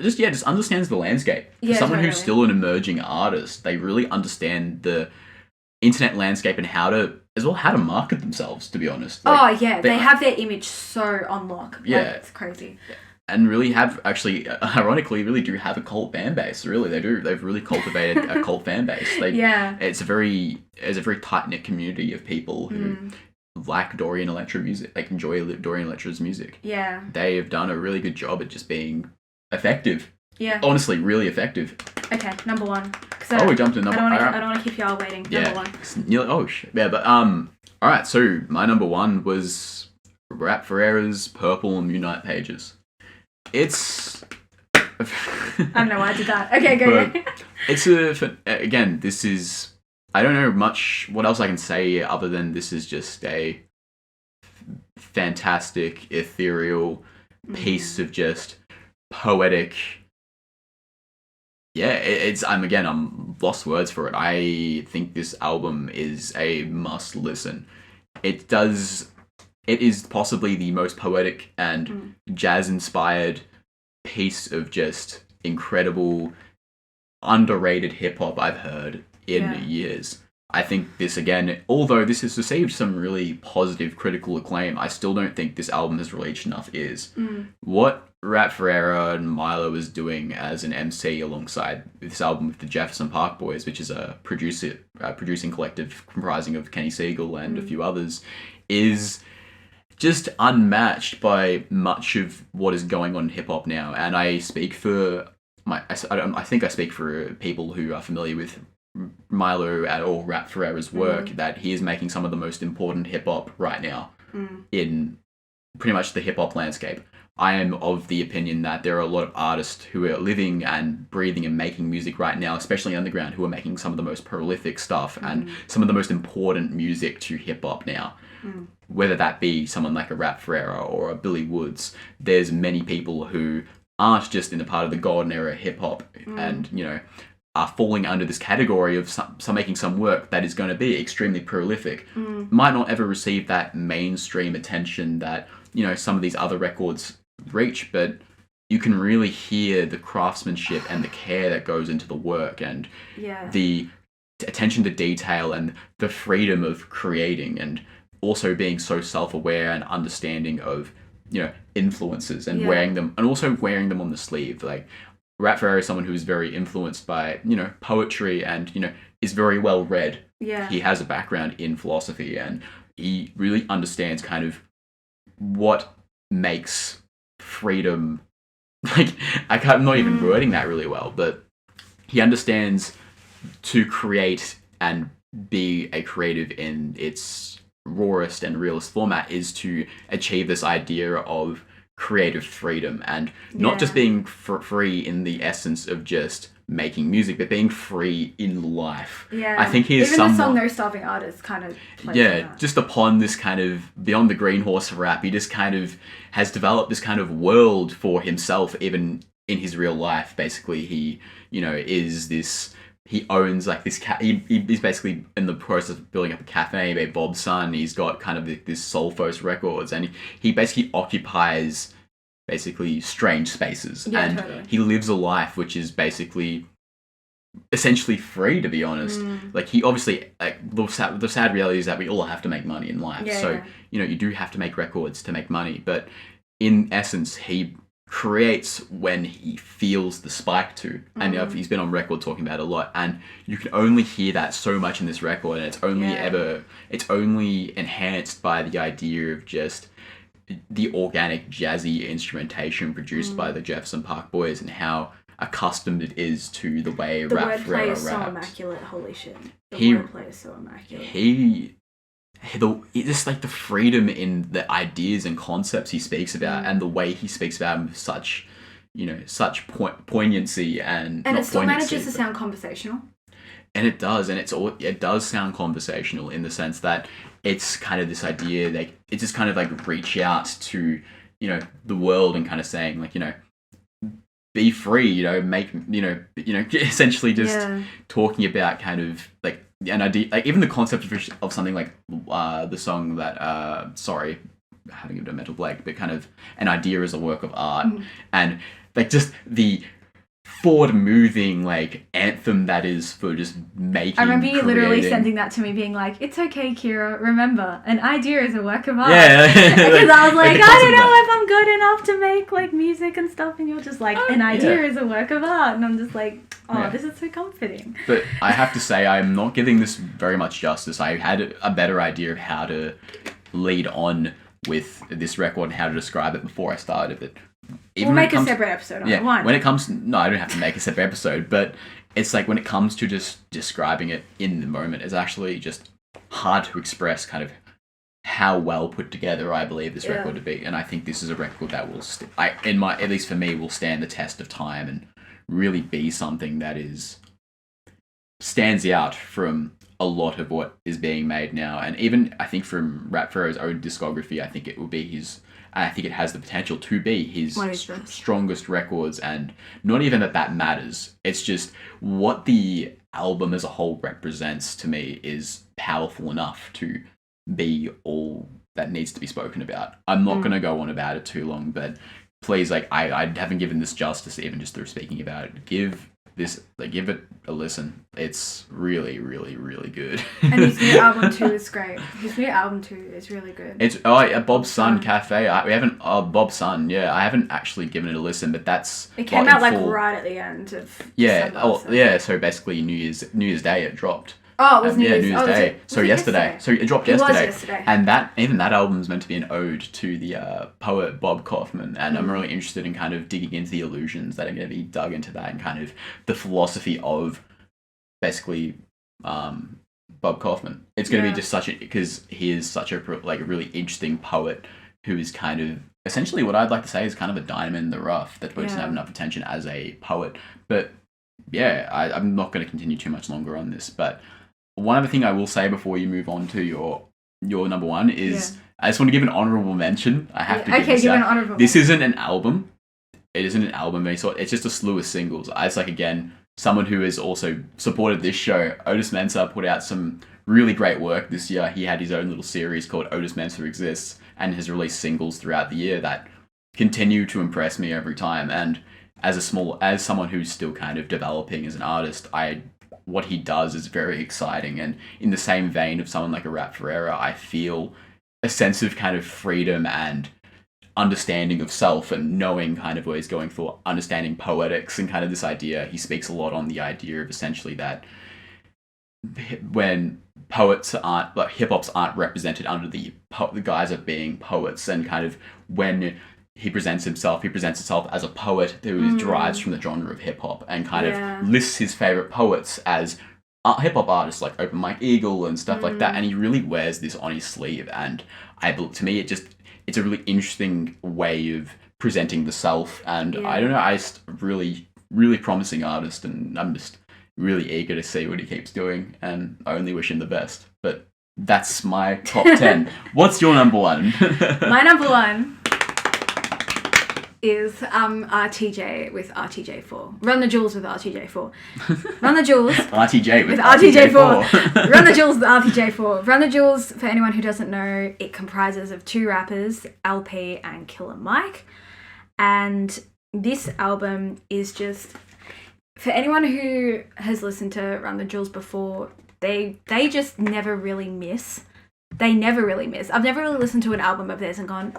just understands the landscape. For someone who's still an emerging artist, they really understand the internet landscape and how to market themselves, to be honest. Like, they have their image so on lock. Yeah. Like, it's crazy. And really have, actually, ironically, really do have a cult fan base. Really, they do. They've really cultivated a cult fan base. It's a very tight-knit community of people who like Dorian Electra music, like enjoy Dorian Electra's music. Yeah. They have done a really good job at just being effective. Yeah. Honestly, really effective. Okay, number 1. We jumped to number 1. I don't want to keep y'all waiting. Number 1. Oh, shit. Yeah, but, alright, so my number 1 was R.A.P. Ferreira's Purple Moonlight Pages. It's... I don't know why I did that. Okay, go. It's again, this is... I don't know much what else I can say other than this is just a fantastic, ethereal piece of just poetic... I'm lost words for it. I think this album is a must listen. It is possibly the most poetic and jazz-inspired piece of just incredible, underrated hip-hop I've heard in years. I think this, again, although this has received some really positive critical acclaim, I still don't think this album has reached enough ears. What R.A.P. Ferreira and Milo is doing as an MC alongside this album with the Jefferson Park Boys, which is a producing collective comprising of Kenny Siegel and a few others, is just unmatched by much of what is going on in hip-hop now. And I speak for... I think I speak for people who are familiar with Milo or R.A.P. Ferreira's work, that he is making some of the most important hip-hop right now in pretty much the hip-hop landscape. I am of the opinion that there are a lot of artists who are living and breathing and making music right now, especially underground, who are making some of the most prolific stuff and some of the most important music to hip-hop now. Whether that be someone like a R.A.P. Ferreira or a Billy Woods, there's many people who aren't just in the part of the golden era hip-hop and, are falling under this category of some making some work that is going to be extremely prolific. Might not ever receive that mainstream attention that, some of these other records reach, but you can really hear the craftsmanship and the care that goes into the work and the attention to detail and the freedom of creating, and also being so self-aware and understanding of, influences and wearing them, and also wearing them on the sleeve. Like, R.A.P. Ferreira is someone who is very influenced by, poetry and, is very well read. Yeah. He has a background in philosophy, and he really understands kind of what makes freedom, like, I'm not even wording that really well, but he understands to create and be a creative in its rawest and realest format is to achieve this idea of creative freedom, and not just being free in the essence of just making music, but being free in life. Yeah, I think he is even the song "No Starving Artist" kind of plays on that. Just upon this kind of beyond the green horse of rap, he just kind of has developed this kind of world for himself, even in his real life. Basically, he is this. He owns like this he's basically in the process of building up a cafe by Bob's son. He's got kind of this Soulfos Records, and he basically occupies basically strange spaces, and totally. He lives a life which is basically essentially free, to be honest. Like, he obviously, like, the sad reality is that we all have to make money in life, you do have to make records to make money, but in essence he creates when he feels the spike to, and he's been on record talking about it a lot, and you can only hear that so much in this record, and it's only enhanced by the idea of just the organic jazzy instrumentation produced by the Jefferson Park Boys, and how accustomed it is to the way the rap wordplay is so immaculate. Holy shit, wordplay is so immaculate. Just like the freedom in the ideas and concepts he speaks about, and the way he speaks about them with such poignancy, and it still manages to sound conversational. And it does, and it does sound conversational in the sense that it's kind of this idea, like, it's just kind of like reach out to the world and kind of saying, like, be free, make essentially just talking about kind of like an idea, like even the concept of something like the song that sorry, having a bit of mental blank, but kind of an idea as a work of art, and like just the forward-moving like anthem that is for just making. I remember you literally sending that to me, being like, "It's okay, Kira. Remember, an idea is a work of art." Yeah, because I was like, I don't know if I'm good enough to make like music and stuff, and you're just like, an idea is a work of art, and I'm just like, this is so comforting. But I have to say, I'm not giving this very much justice. I had a better idea of how to lead on with this record and how to describe it before I started it. We'll make a separate episode on it. Why? When it comes, no, I don't have to make a separate episode, but it's like when it comes to just describing it in the moment, it's actually just hard to express kind of how well put together I believe this record to be. And I think this is a record that will, at least for me, will stand the test of time and really be something that stands out from a lot of what is being made now. And even, I think, from R.A.P. Ferreira's own discography, I think it will be I think it has the potential to be his strongest records, and not even that matters. It's just what the album as a whole represents to me is powerful enough to be all that needs to be spoken about. I'm not going to go on about it too long, but please, like, I haven't given this justice even just through speaking about it. Give it a listen. It's really, really, really good. And his new album too is great. His new album too is really good. It's Bob's Son Cafe. We haven't Bob's Son. Yeah, I haven't actually given it a listen, but it came out like right at the end of December, So basically, New Year's Day it dropped. Oh, it was New Year's Day. So yesterday. So it dropped yesterday. Was yesterday. And that album is meant to be an ode to the poet Bob Kaufman. And I'm really interested in kind of digging into the allusions that are going to be dug into that, and kind of the philosophy of basically Bob Kaufman. It's going to be just because he is such a really interesting poet who is kind of essentially what I'd like to say is kind of a diamond in the rough that doesn't have enough attention as a poet. But yeah, I'm not going to continue too much longer on this, but one other thing I will say before you move on to your number one is I just want to give an honourable mention. I have to give an honourable. This isn't an album. It isn't an album of any sort. It's just a slew of singles. It's like, again, someone who has also supported this show. Otis Mensah put out some really great work this year. He had his own little series called Otis Mensah Exists, and has released singles throughout the year that continue to impress me every time. And as someone who's still kind of developing as an artist, what he does is very exciting. And in the same vein of someone like a R.A.P. Ferreira, I feel a sense of kind of freedom and understanding of self, and knowing kind of what he's going for, understanding poetics, and kind of this idea. He speaks a lot on the idea of essentially that when poets aren't, like, hip-hops aren't represented under the guise of being poets, and kind of when he presents himself as a poet who derives from the genre of hip-hop, and kind of lists his favourite poets as hip-hop artists like Open Mike Eagle and stuff like that, and he really wears this on his sleeve. And to me, it's a really interesting way of presenting the self, and I don't know, I just really promising artist, and I'm just really eager to see what he keeps doing, and I only wish him the best. But that's my top 10. What's your number one? My number one is RTJ with RTJ4. Run the Jewels with RTJ4. Run the Jewels RTJ with RTJ4. Run the Jewels with RTJ4. Run the Jewels, for anyone who doesn't know, it comprises of 2 rappers, R.A.P and Killer Mike. And this album is just, for anyone who has listened to Run the Jewels before, they just never really miss. They never really miss. I've never really listened to an album of theirs and gone,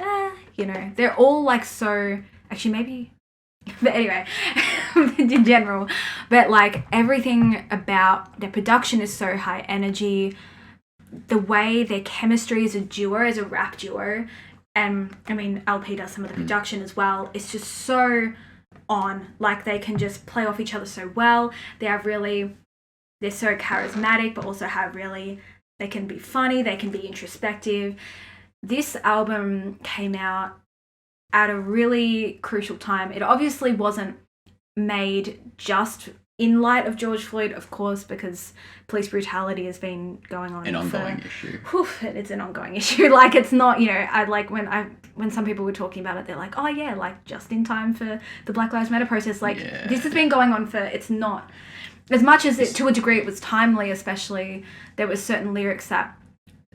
you know, they're all like so, actually maybe, but anyway, in general, but like everything about their production is so high energy, the way their chemistry as a duo, as a rap duo, and I mean, R.A.P does some of the production as well, it's just so on, like they can just play off each other so well, they're so charismatic, but also they can be funny, they can be introspective. This album came out at a really crucial time. It obviously wasn't made just in light of George Floyd, of course, because police brutality has been going on. An ongoing issue. It's an ongoing issue. Like, it's not, you know, I like when some people were talking about it, they're like, oh yeah, like just in time for the Black Lives Matter protest. Like, this has been going on it's not, as much as to a degree it was timely, especially, there was certain lyrics that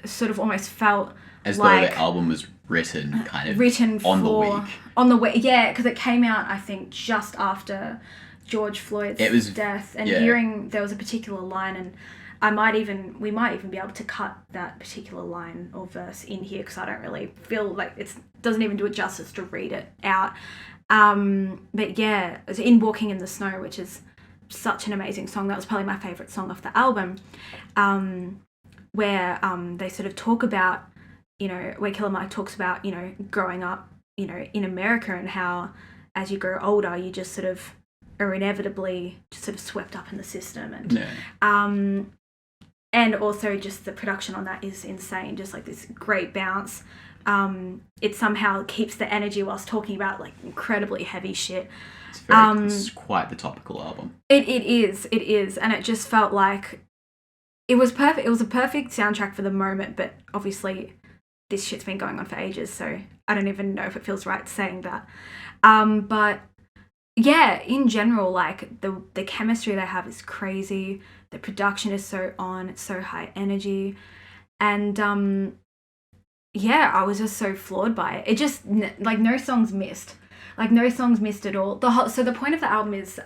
sort of almost felt as like though the album was written on the week. Yeah, because it came out, I think, just after George Floyd's death, and hearing there was a particular line, and we might even be able to cut that particular line or verse in here, because I don't really feel like it doesn't even do it justice to read it out. But yeah, it's in Walking in the Snow, which is such an amazing song. That was probably my favorite song off the album, where they sort of talk about, you know, where Killer Mike talks about, you know, growing up, you know, in America, and how as you grow older you just sort of are inevitably just sort of swept up in the system, and also just the production on that is insane, just like this great bounce. It somehow keeps the energy whilst talking about like incredibly heavy shit. It's quite the topical album. It is, and it just felt like it was perfect. It was a perfect soundtrack for the moment, but obviously this shit's been going on for ages, so I don't even know if it feels right saying that. But yeah, in general, like the chemistry they have is crazy. The production is so on, it's so high energy, and yeah, I was just so floored by it. It just like no songs missed. Like, no songs missed at all. So the point of the album is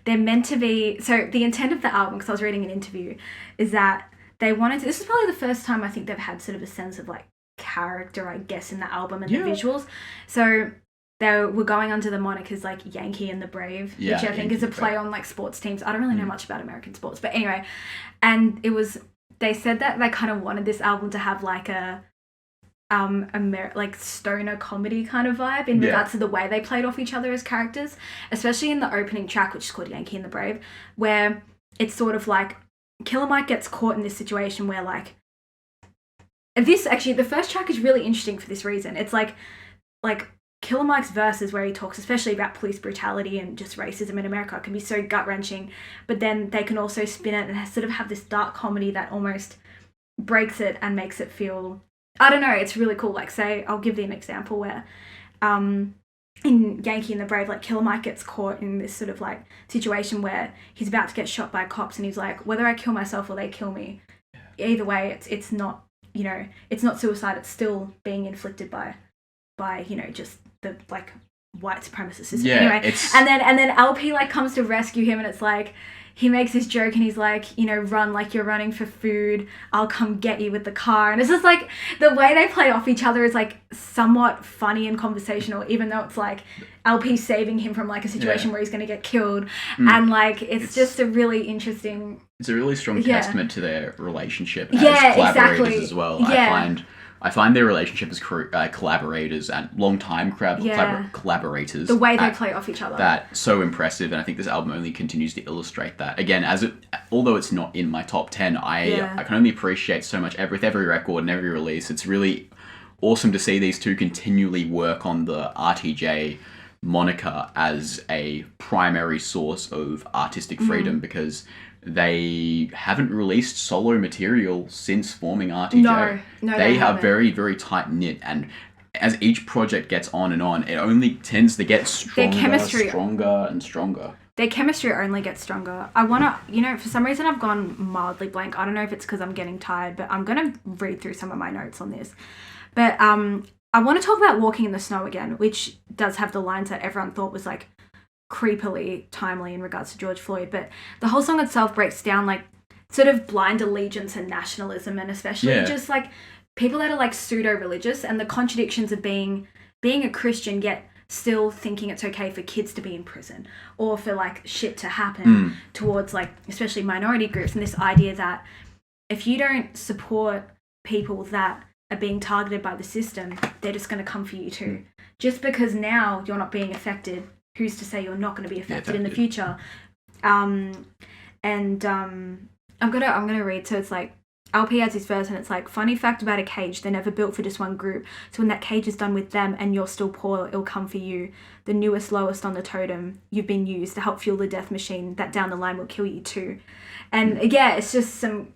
they're meant to be... So the intent of the album, because I was reading an interview, is that they wanted to... This is probably the first time I think they've had sort of a sense of, like, character, I guess, in the album and the visuals. So they were going under the monikers, like, Yankee and the Brave, which I think is a play on, like, sports teams. I don't really know much about American sports. But anyway, and it was... They said that they kind of wanted this album to have, like, a like stoner comedy kind of vibe in regards to the way they played off each other as characters, especially in the opening track, which is called Yankee and the Brave, where it's sort of like Killer Mike gets caught in this situation where like this, actually the first track is really interesting for this reason. It's like Killer Mike's verses where he talks especially about police brutality and just racism in America can be so gut-wrenching, but then they can also spin it and sort of have this dark comedy that almost breaks it and makes it feel, I don't know, it's really cool. Like, say, I'll give you an example where in Yankee and the Brave, like, Killer Mike gets caught in this sort of, like, situation where he's about to get shot by cops, and he's like, whether I kill myself or they kill me, either way, it's not, you know, it's not suicide, it's still being inflicted by you know, just the, like, white supremacist system. Anyway, and then R.A.P, like, comes to rescue him, and it's like, he makes this joke and he's like, you know, run like you're running for food, I'll come get you with the car. And it's just like the way they play off each other is like somewhat funny and conversational, even though it's like R.A.P saving him from like a situation where he's going to get killed. And like it's just a really interesting... It's a really strong testament to their relationship as collaborators as well. I find their relationship as collaborators and long-time collaborators. The way they play off each other. That so impressive, and I think this album only continues to illustrate that. Again, although it's not in my top 10, I can only appreciate so much with every record and every release. It's really awesome to see these two continually work on the RTJ moniker as a primary source of artistic freedom, because they haven't released solo material since forming RTJ. No, they are very, very tight knit, and as each project gets on and on, it only tends to get stronger and stronger. Their chemistry only gets stronger. I want to, for some reason I've gone mildly blank. I don't know if it's because I'm getting tired, but I'm going to read through some of my notes on this. But I want to talk about Walking in the Snow again, which does have the lines that everyone thought was like creepily timely in regards to George Floyd. But the whole song itself breaks down like sort of blind allegiance and nationalism, and especially just like people that are like pseudo-religious, and the contradictions of being a Christian yet still thinking it's okay for kids to be in prison or for like shit to happen towards like especially minority groups, and this idea that if you don't support people that are being targeted by the system, they're just going to come for you too. Just because now you're not being affected, who's to say you're not going to be affected in the future? I'm gonna read. So it's like R.A.P has his verse, and it's like, funny fact about a cage, they're never built for just one group. So when that cage is done with them and you're still poor, it'll come for you. The newest, lowest on the totem, you've been used to help fuel the death machine that down the line will kill you too. And yeah, it's just some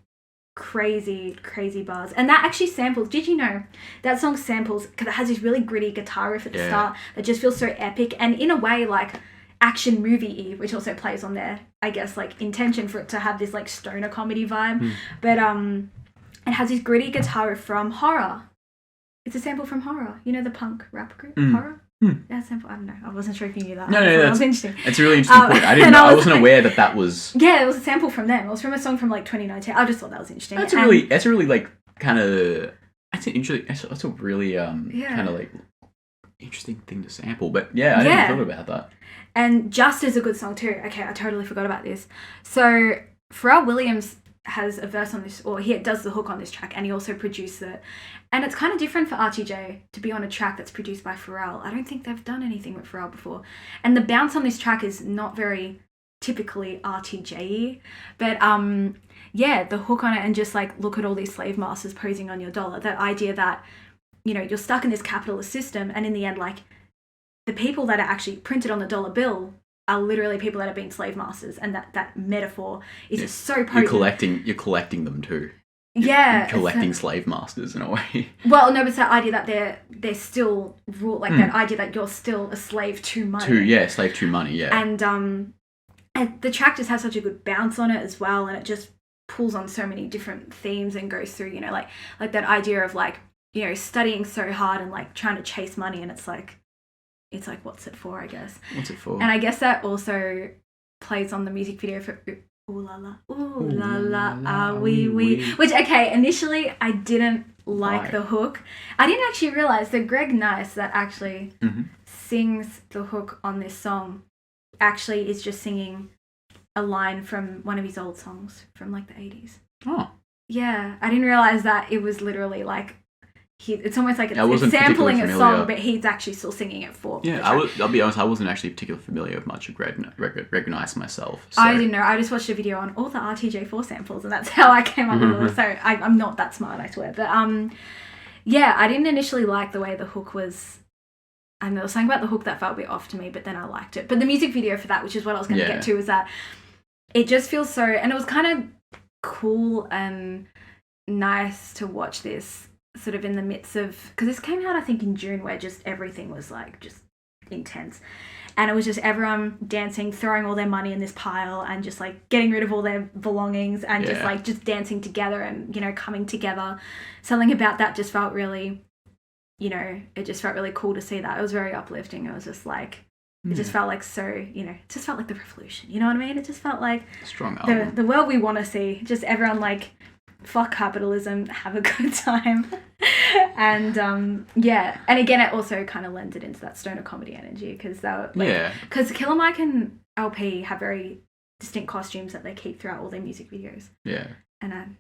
crazy, crazy bars. And that actually samples, did you know, that song samples, because it has this really gritty guitar riff at the start that just feels so epic, and in a way like action movie-y, which also plays on their, I guess, like intention for it to have this like stoner comedy vibe. But it has this gritty guitar riff from Horror. It's a sample from Horror. You know the punk rap group Horror? Yeah, sample. I don't know. I wasn't sure if you knew that. No, that was interesting. It's a really interesting point. I didn't know. I wasn't aware that was. Yeah, it was a sample from them. It was from a song from like 2019. I just thought that was interesting. That's a really like kind of. That's an interesting. That's a really kind of like interesting thing to sample. But yeah, I didn't thought about that. And Just is a good song too. Okay, I totally forgot about this. So Pharrell Williams has a verse on this, or he does the hook on this track, and he also produced it. And it's kind of different for RTJ to be on a track that's produced by Pharrell. I don't think they've done anything with Pharrell before. And the bounce on this track is not very typically RTJ-y. But the hook on it, and just like, look at all these slave masters posing on your dollar. That idea that, you're stuck in this capitalist system, and in the end, like, the people that are actually printed on the dollar bill are literally people that are being slave masters, and that metaphor is just so potent. You're collecting them too. You're collecting slave masters in a way. Well, no, but it's that idea that they're still ruled, like that idea that you're still a slave to money. Slave to money, yeah. And the track just has such a good bounce on it as well, and it just pulls on so many different themes and goes through, like that idea of like, studying so hard and like trying to chase money, and it's like, what's it for, I guess. What's it for? And I guess that also plays on the music video for Ooh La La, ah wee wee. Which, okay, initially I didn't like the hook. I didn't actually realise that Greg Nice, that actually sings the hook on this song, actually is just singing a line from one of his old songs from like the 80s. Oh. Yeah, I didn't realise that it was literally like, it's almost like it's sampling a song, but he's actually still singing it for. Yeah, I'll be honest, I wasn't actually particularly familiar with much of Greg Nice myself. So. I didn't know. I just watched a video on all the RTJ4 samples, and that's how I came up with it. So I'm not that smart, I swear. But I didn't initially like the way the hook was. And there was something about the hook that felt a bit off to me, but then I liked it. But the music video for that, which is what I was going to get to, is that it just feels so, and it was kind of cool and nice to watch this sort of in the midst of, because this came out I think in June, where just everything was like just intense, and it was just everyone dancing, throwing all their money in this pile, and just like getting rid of all their belongings, and just dancing together, and coming together. Something about that just felt really, it just felt really cool to see that. It was very uplifting. It was just like, it just felt like so, it just felt like the revolution, you know what I mean? It just felt like strong album. The world we want to see, just everyone like, fuck capitalism, have a good time. And and again, it also kind of lends it into that stoner comedy energy, because because Killer Mike and R.A.P have very distinct costumes that they keep throughout all their music videos. And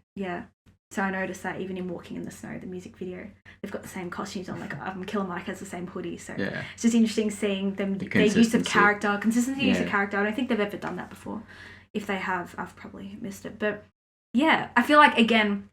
so I noticed that even in Walking in the Snow, the music video, they've got the same costumes on. Like Killer Mike has the same hoodie, so it's just interesting seeing them, their use of character, use of character. I don't think they've ever done that before. If they have, I've probably missed it, but yeah, I feel like, again,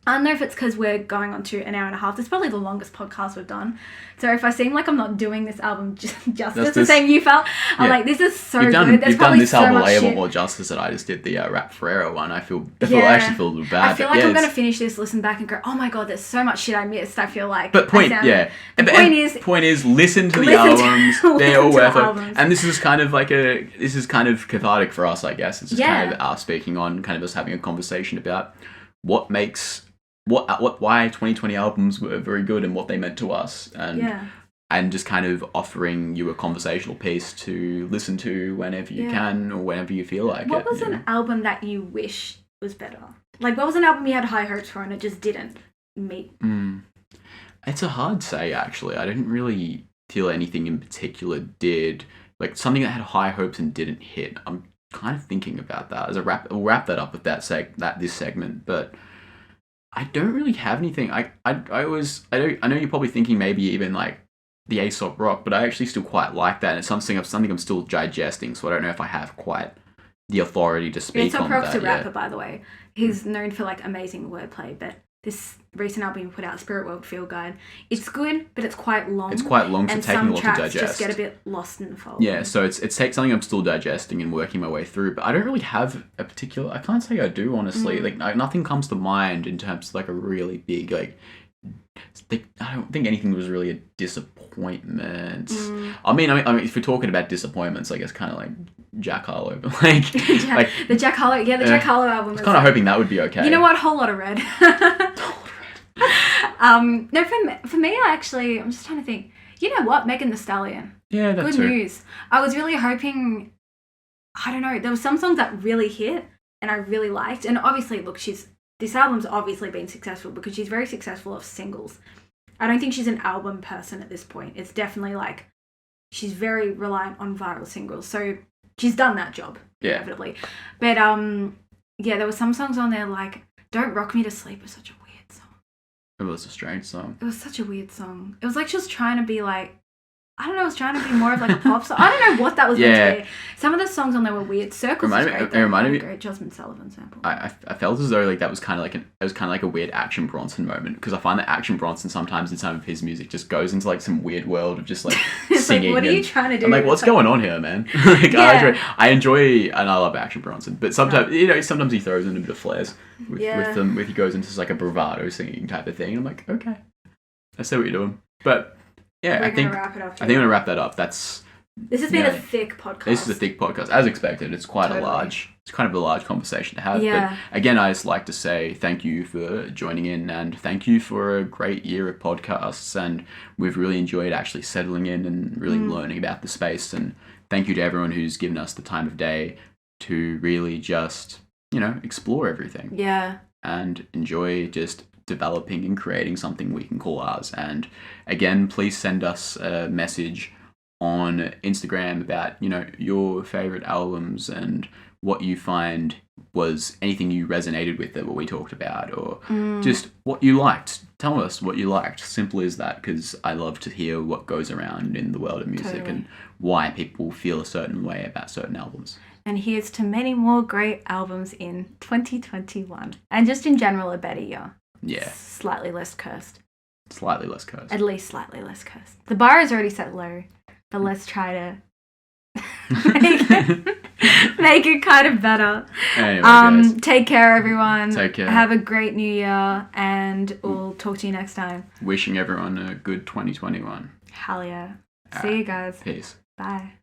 I don't know if it's because we're going on to an hour and a half. This is probably the longest podcast we've done. So if I seem like I'm not doing this album justice, the same you felt, I'm like, this is so good. You've done this album way more justice than I just did the R.A.P. Ferreira one. I actually feel a little bad. I feel like I'm going to finish this, listen back and go, oh my God, there's so much shit I missed. I feel like. But point is, listen to the albums. They're all worth it. And this is kind of cathartic for us, I guess. It's just kind of us speaking on, kind of us having a conversation about what makes... why 2020 albums were very good and what they meant to us, and just kind of offering you a conversational piece to listen to whenever you can or whenever you feel like What was an album that you wish was better? Like, what was an album you had high hopes for and it just didn't meet? It's a hard say, actually. I didn't really feel anything in particular did. Like, something that had high hopes and didn't hit. I'm kind of thinking about that. We'll wrap that up with this segment, but... I don't really have anything. I know you're probably thinking maybe even like the Aesop Rock, but I actually still quite like that. And it's something I'm still digesting, so I don't know if I have quite the authority to speak on that. Aesop Rock's a rapper, by the way. He's known for like amazing wordplay, but this recent album he put out, Spirit World Field Guide, it's good, but it's quite long. It's quite long, so taking a lot to digest. And some tracks just get a bit lost in the fold. Yeah, so it's something I'm still digesting and working my way through, but I don't really have a particular... I can't say I do, honestly. Like, nothing comes to mind in terms of like a really big, like... I don't think anything was really a disappointment. I mean, if we're talking about disappointments, I guess kind of like Jack Harlow, but like, the Jack Harlow, Jack Harlow album. I was kind of hoping that would be okay. You know what? Whole Lot of Red. No, for me, I'm just trying to think. You know what? Megan Thee Stallion. Yeah, that's good news. I was really hoping. I don't know. There were some songs that really hit, and I really liked. And obviously, look, this album's obviously been successful because she's very successful of singles. I don't think she's an album person at this point. It's definitely like she's very reliant on viral singles. So she's done that job, inevitably. But there were some songs on there like Don't Rock Me to Sleep was such a weird song. It was a strange song. It was such a weird song. It was like she was trying to be like, I don't know, it was trying to be more of like a pop song. I don't know what that was meant to be. Some of the songs on there were weird. Circles was great. It reminded me. Great Jasmine Sullivan sample. I felt as though like that was kind of like a weird Action Bronson moment, because I find that Action Bronson sometimes in some of his music just goes into like some weird world of just like singing. Like, what are you trying to do? I'm like, what's going on here, man? Like, I enjoy and I love Action Bronson, but sometimes sometimes he throws in a bit of flares with he goes into like a bravado singing type of thing. And I'm like, okay, I see what you're doing, but. Yeah, I think I'm going to wrap that up. This has been a thick podcast. This is a thick podcast, as expected. It's quite a large conversation to have. Yeah. But again, I just like to say thank you for joining in, and thank you for a great year of podcasts. And we've really enjoyed actually settling in and really learning about the space. And thank you to everyone who's given us the time of day to really just, explore everything. Yeah. And enjoy just developing and creating something we can call ours. And again, please send us a message on Instagram about your favorite albums and what you find was anything you resonated with that what we talked about, or just what you liked. Tell us what you liked. Simple as that, because I love to hear what goes around in the world of music and why people feel a certain way about certain albums. And here's to many more great albums in 2021, and just in general a better year. Yeah. Slightly less cursed. Slightly less cursed. At least slightly less cursed. The bar is already set low, but let's try to make it kind of better. Anyway, guys. Take care, everyone. Take care. Have a great new year, and we'll talk to you next time. Wishing everyone a good 2021. Hell yeah. See you guys. Peace. Bye.